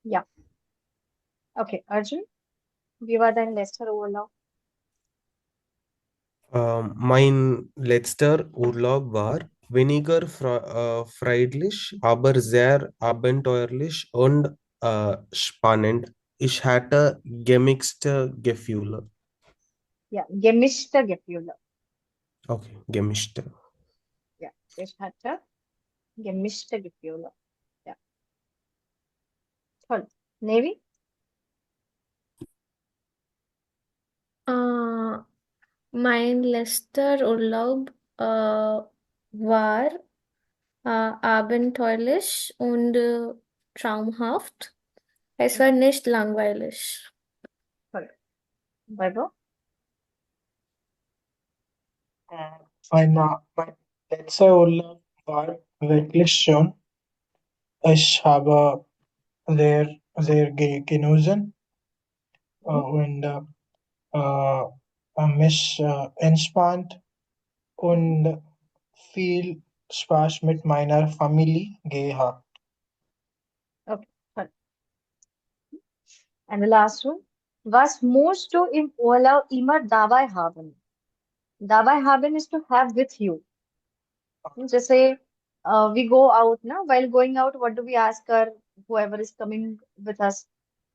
Yeah. Okay, Arjun, wie war dein letzter Urlaub? Mein letzter Urlaub war weniger friedlich, aber sehr abenteuerlich und spannend. Ich hatte gemixte Gefühle. Ja, gemischte Gefühle. Okay, gemischte. Ja, ich hatte gemischte Gefühle. Ja, toll. Navy? Äh, mein letzter Urlaub war abenteuerlich und traumhaft. Es war nicht langweilig. Toll. Weiter? Mein letzter Urlaub war wirklich schön. Ich habe sehr genossen Mhm. und mich entspannt Mhm. und viel Spaß mit meiner Familie gehabt. Okay, toll. And the last one. Was musst du im Urlaub immer dabei haben? Dabei haben is to have with you. Just say we go out now. While going out, what do we ask our whoever is coming with us?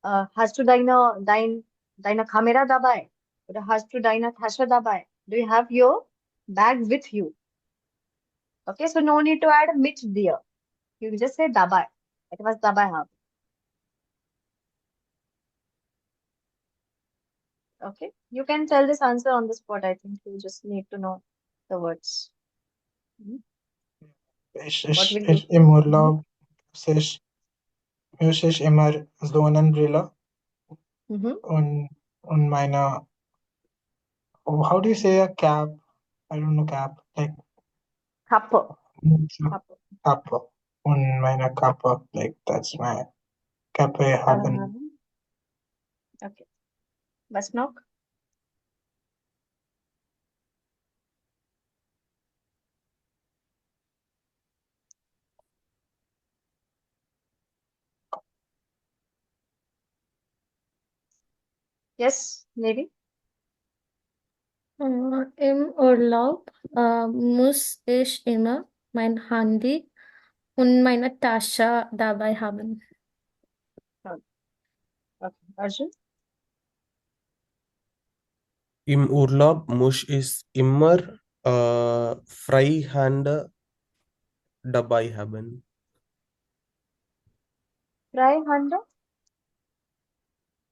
Hast du deine Kamera dabei? Oder hast du deine Tasche dabei? Do you have your bag with you? Okay, so no need to add mit there. You just say dabei. It was dabei haben. Okay, you can tell this answer on the spot. I think you just need to know the words. Mhm. What will you? Im Mhm. Urlaub muss ich immer Sonnenbrille Mhm. und meine, oh, how do you say a cap? I don't know cap, like Kappe. Kappe. Kappe und meine Kappe, like that's my Kappe Dabei haben. haben. Okay. Was noch? Yes, maybe. Im Urlaub muss ich immer mein Handy und meine Tasche dabei haben. No. Okay. Arjun? Im Urlaub muss ich immer Freihände dabei haben. Freihand?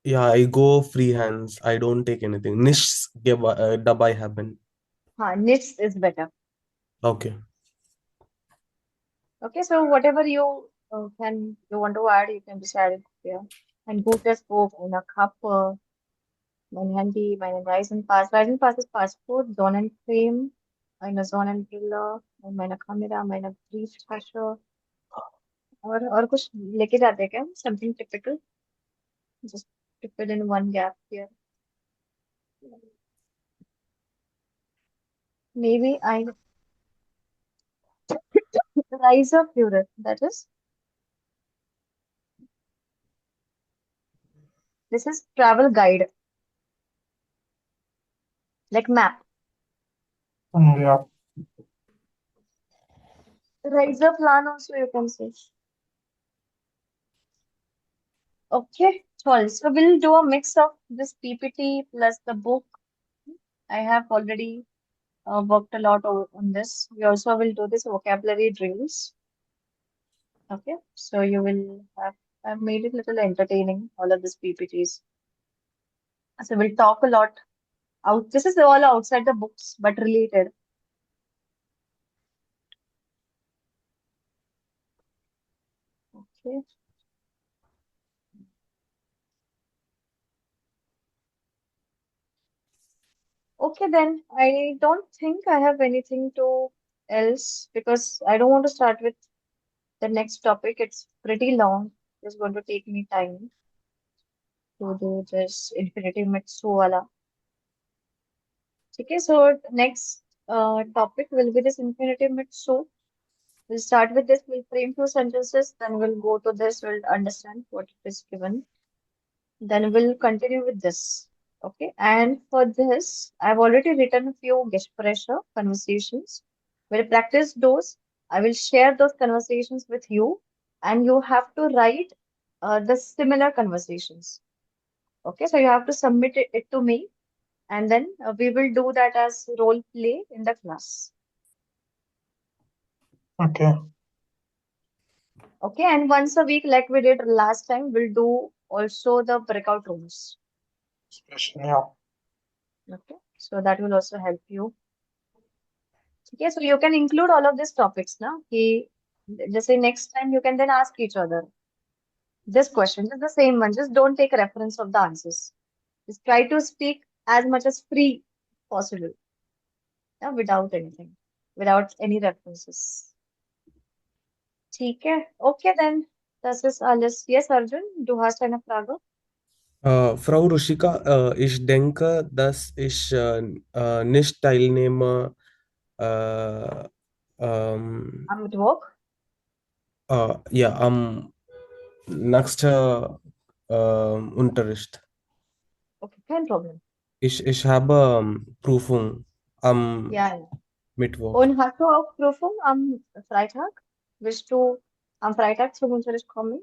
Yeah, I go free hands. I don't take anything. Nichts dabei haben. Nichts is better. Okay. Okay, so whatever you want to add, you can just add it here. Ein gutes Buch, eine Kappe, mein Handy, meine Reisenpass. Reisenpass ist Passport, Sonnencreme, eine Sonnenbrille, und meine Kamera, meine Brieftasche. और कुछ लेके जाते हैं क्या? Something typical. Just to fill in one gap here. Maybe I rise of Europe. That is, this is travel guide, like map. Yeah. Riser plan also you can say. Okay, toll. So we'll do a mix of this PPT plus the book. I have already worked a lot on this. We also will do this vocabulary drills. Okay, so you will have I've made it little entertaining, all of these PPTs. So we'll talk a lot out. This is all outside the books, but related. Okay. Okay, then I don't think I have anything to else because I don't want to start with the next topic. It's pretty long. It's going to take me time to do this infinitive mixu wala. Okay, so next topic will be this infinitive mixu. We'll start with this. We'll frame few sentences. Then we'll go to this. We'll understand what is given. Then we'll continue with this. Okay. And for this, I've already written a few pressure conversations. We'll practice those. I will share those conversations with you, and you have to write the similar conversations. Okay. So you have to submit it to me, and then we will do that as role play in the class. Okay. Okay. And once a week, like we did last time, we'll do also the breakout rooms. Yeah. Okay. So that will also help you. Okay, so you can include all of these topics now. Just say next time you can then ask each other this question, just the same one. Just don't take reference of the answers. Just try to speak as much as free possible, yeah, without anything, without any references. Okay, okay then. Das ist alles. Yes, Arjun, du hast eine Frage? Frau Rushika, ich denke, dass ich nicht teilnehme. Äh, Am Mittwoch? ja, am nächsten Unterricht. Okay, kein Problem. Ich habe Prüfung am Ja, ja. Mittwoch. Und hast du auch Prüfung am Freitag? Willst du am Freitag zum Unterricht kommen?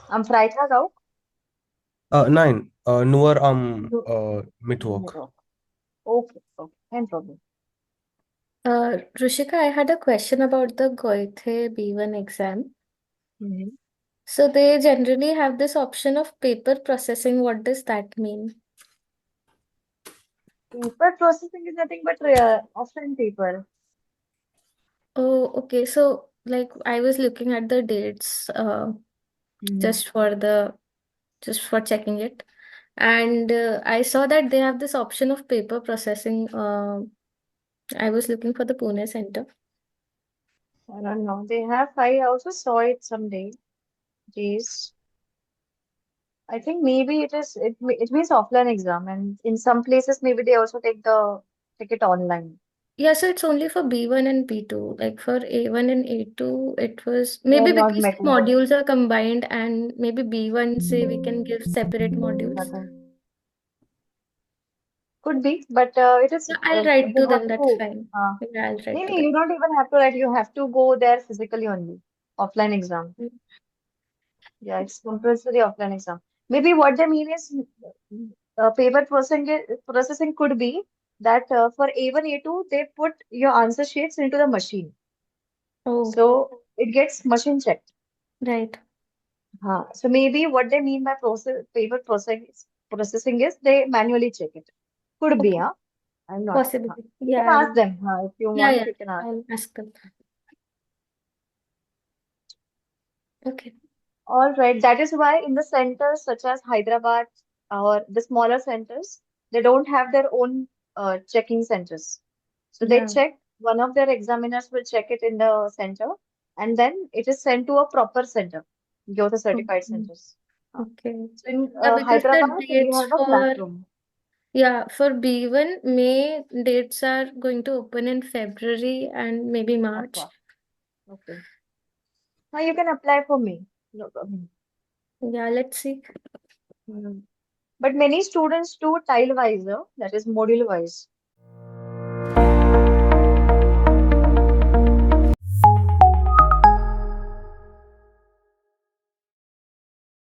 Am Freitag auch? Nein, nur am No, Mittwoch. no. Okay, okay, no problem. Rushika, I had a question about the Goethe B1 exam. Mhm. So they generally have this option of paper processing. What does that mean? Paper processing is nothing but offline paper. Oh, okay. So like I was looking at the dates just for the just for checking it. And I saw that they have this option of paper processing. I was looking for the Pune center. I don't know. They have, I also saw it someday. Days. I think maybe it means offline exam, and in some places maybe they also take it online. Yeah, so it's only for B1 and B2. Like for A1 and A2, it was They are maybe not because the making it. modules are combined and maybe B1 say we can give separate modules. Nothing. Could be, but it is Yeah, I'll write you to have them, that's to. fine. Uh, Yeah, I'll write to Maybe you them. don't even have to write. You have to go there physically only. Offline exam. Yeah, it's compulsory offline exam. Maybe what they mean is processing could be that for A1, A2, they put your answer sheets into the machine. Oh, So it gets machine checked. right. So maybe what they mean by processing is they manually check it. Could be, Okay, huh? I'm not. possibly. You Yeah, can ask them. If you yeah, want, yeah. you can ask. I'll ask them. Okay. All right. That is why in the centers such as Hyderabad or the smaller centers, they don't have their own checking centers. So they Yeah. check, one of their examiners will check it in the center, and then it is sent to a proper center, go to certified Okay. centers. Okay. So in Yeah, because the Hyderabad, we dates have a black for room. for B1, May dates are going to open in February and maybe March. Okay. Okay. Now you can apply for me. No problem. Yeah, let's see. Hmm. But many students do tile wise, that is module wise.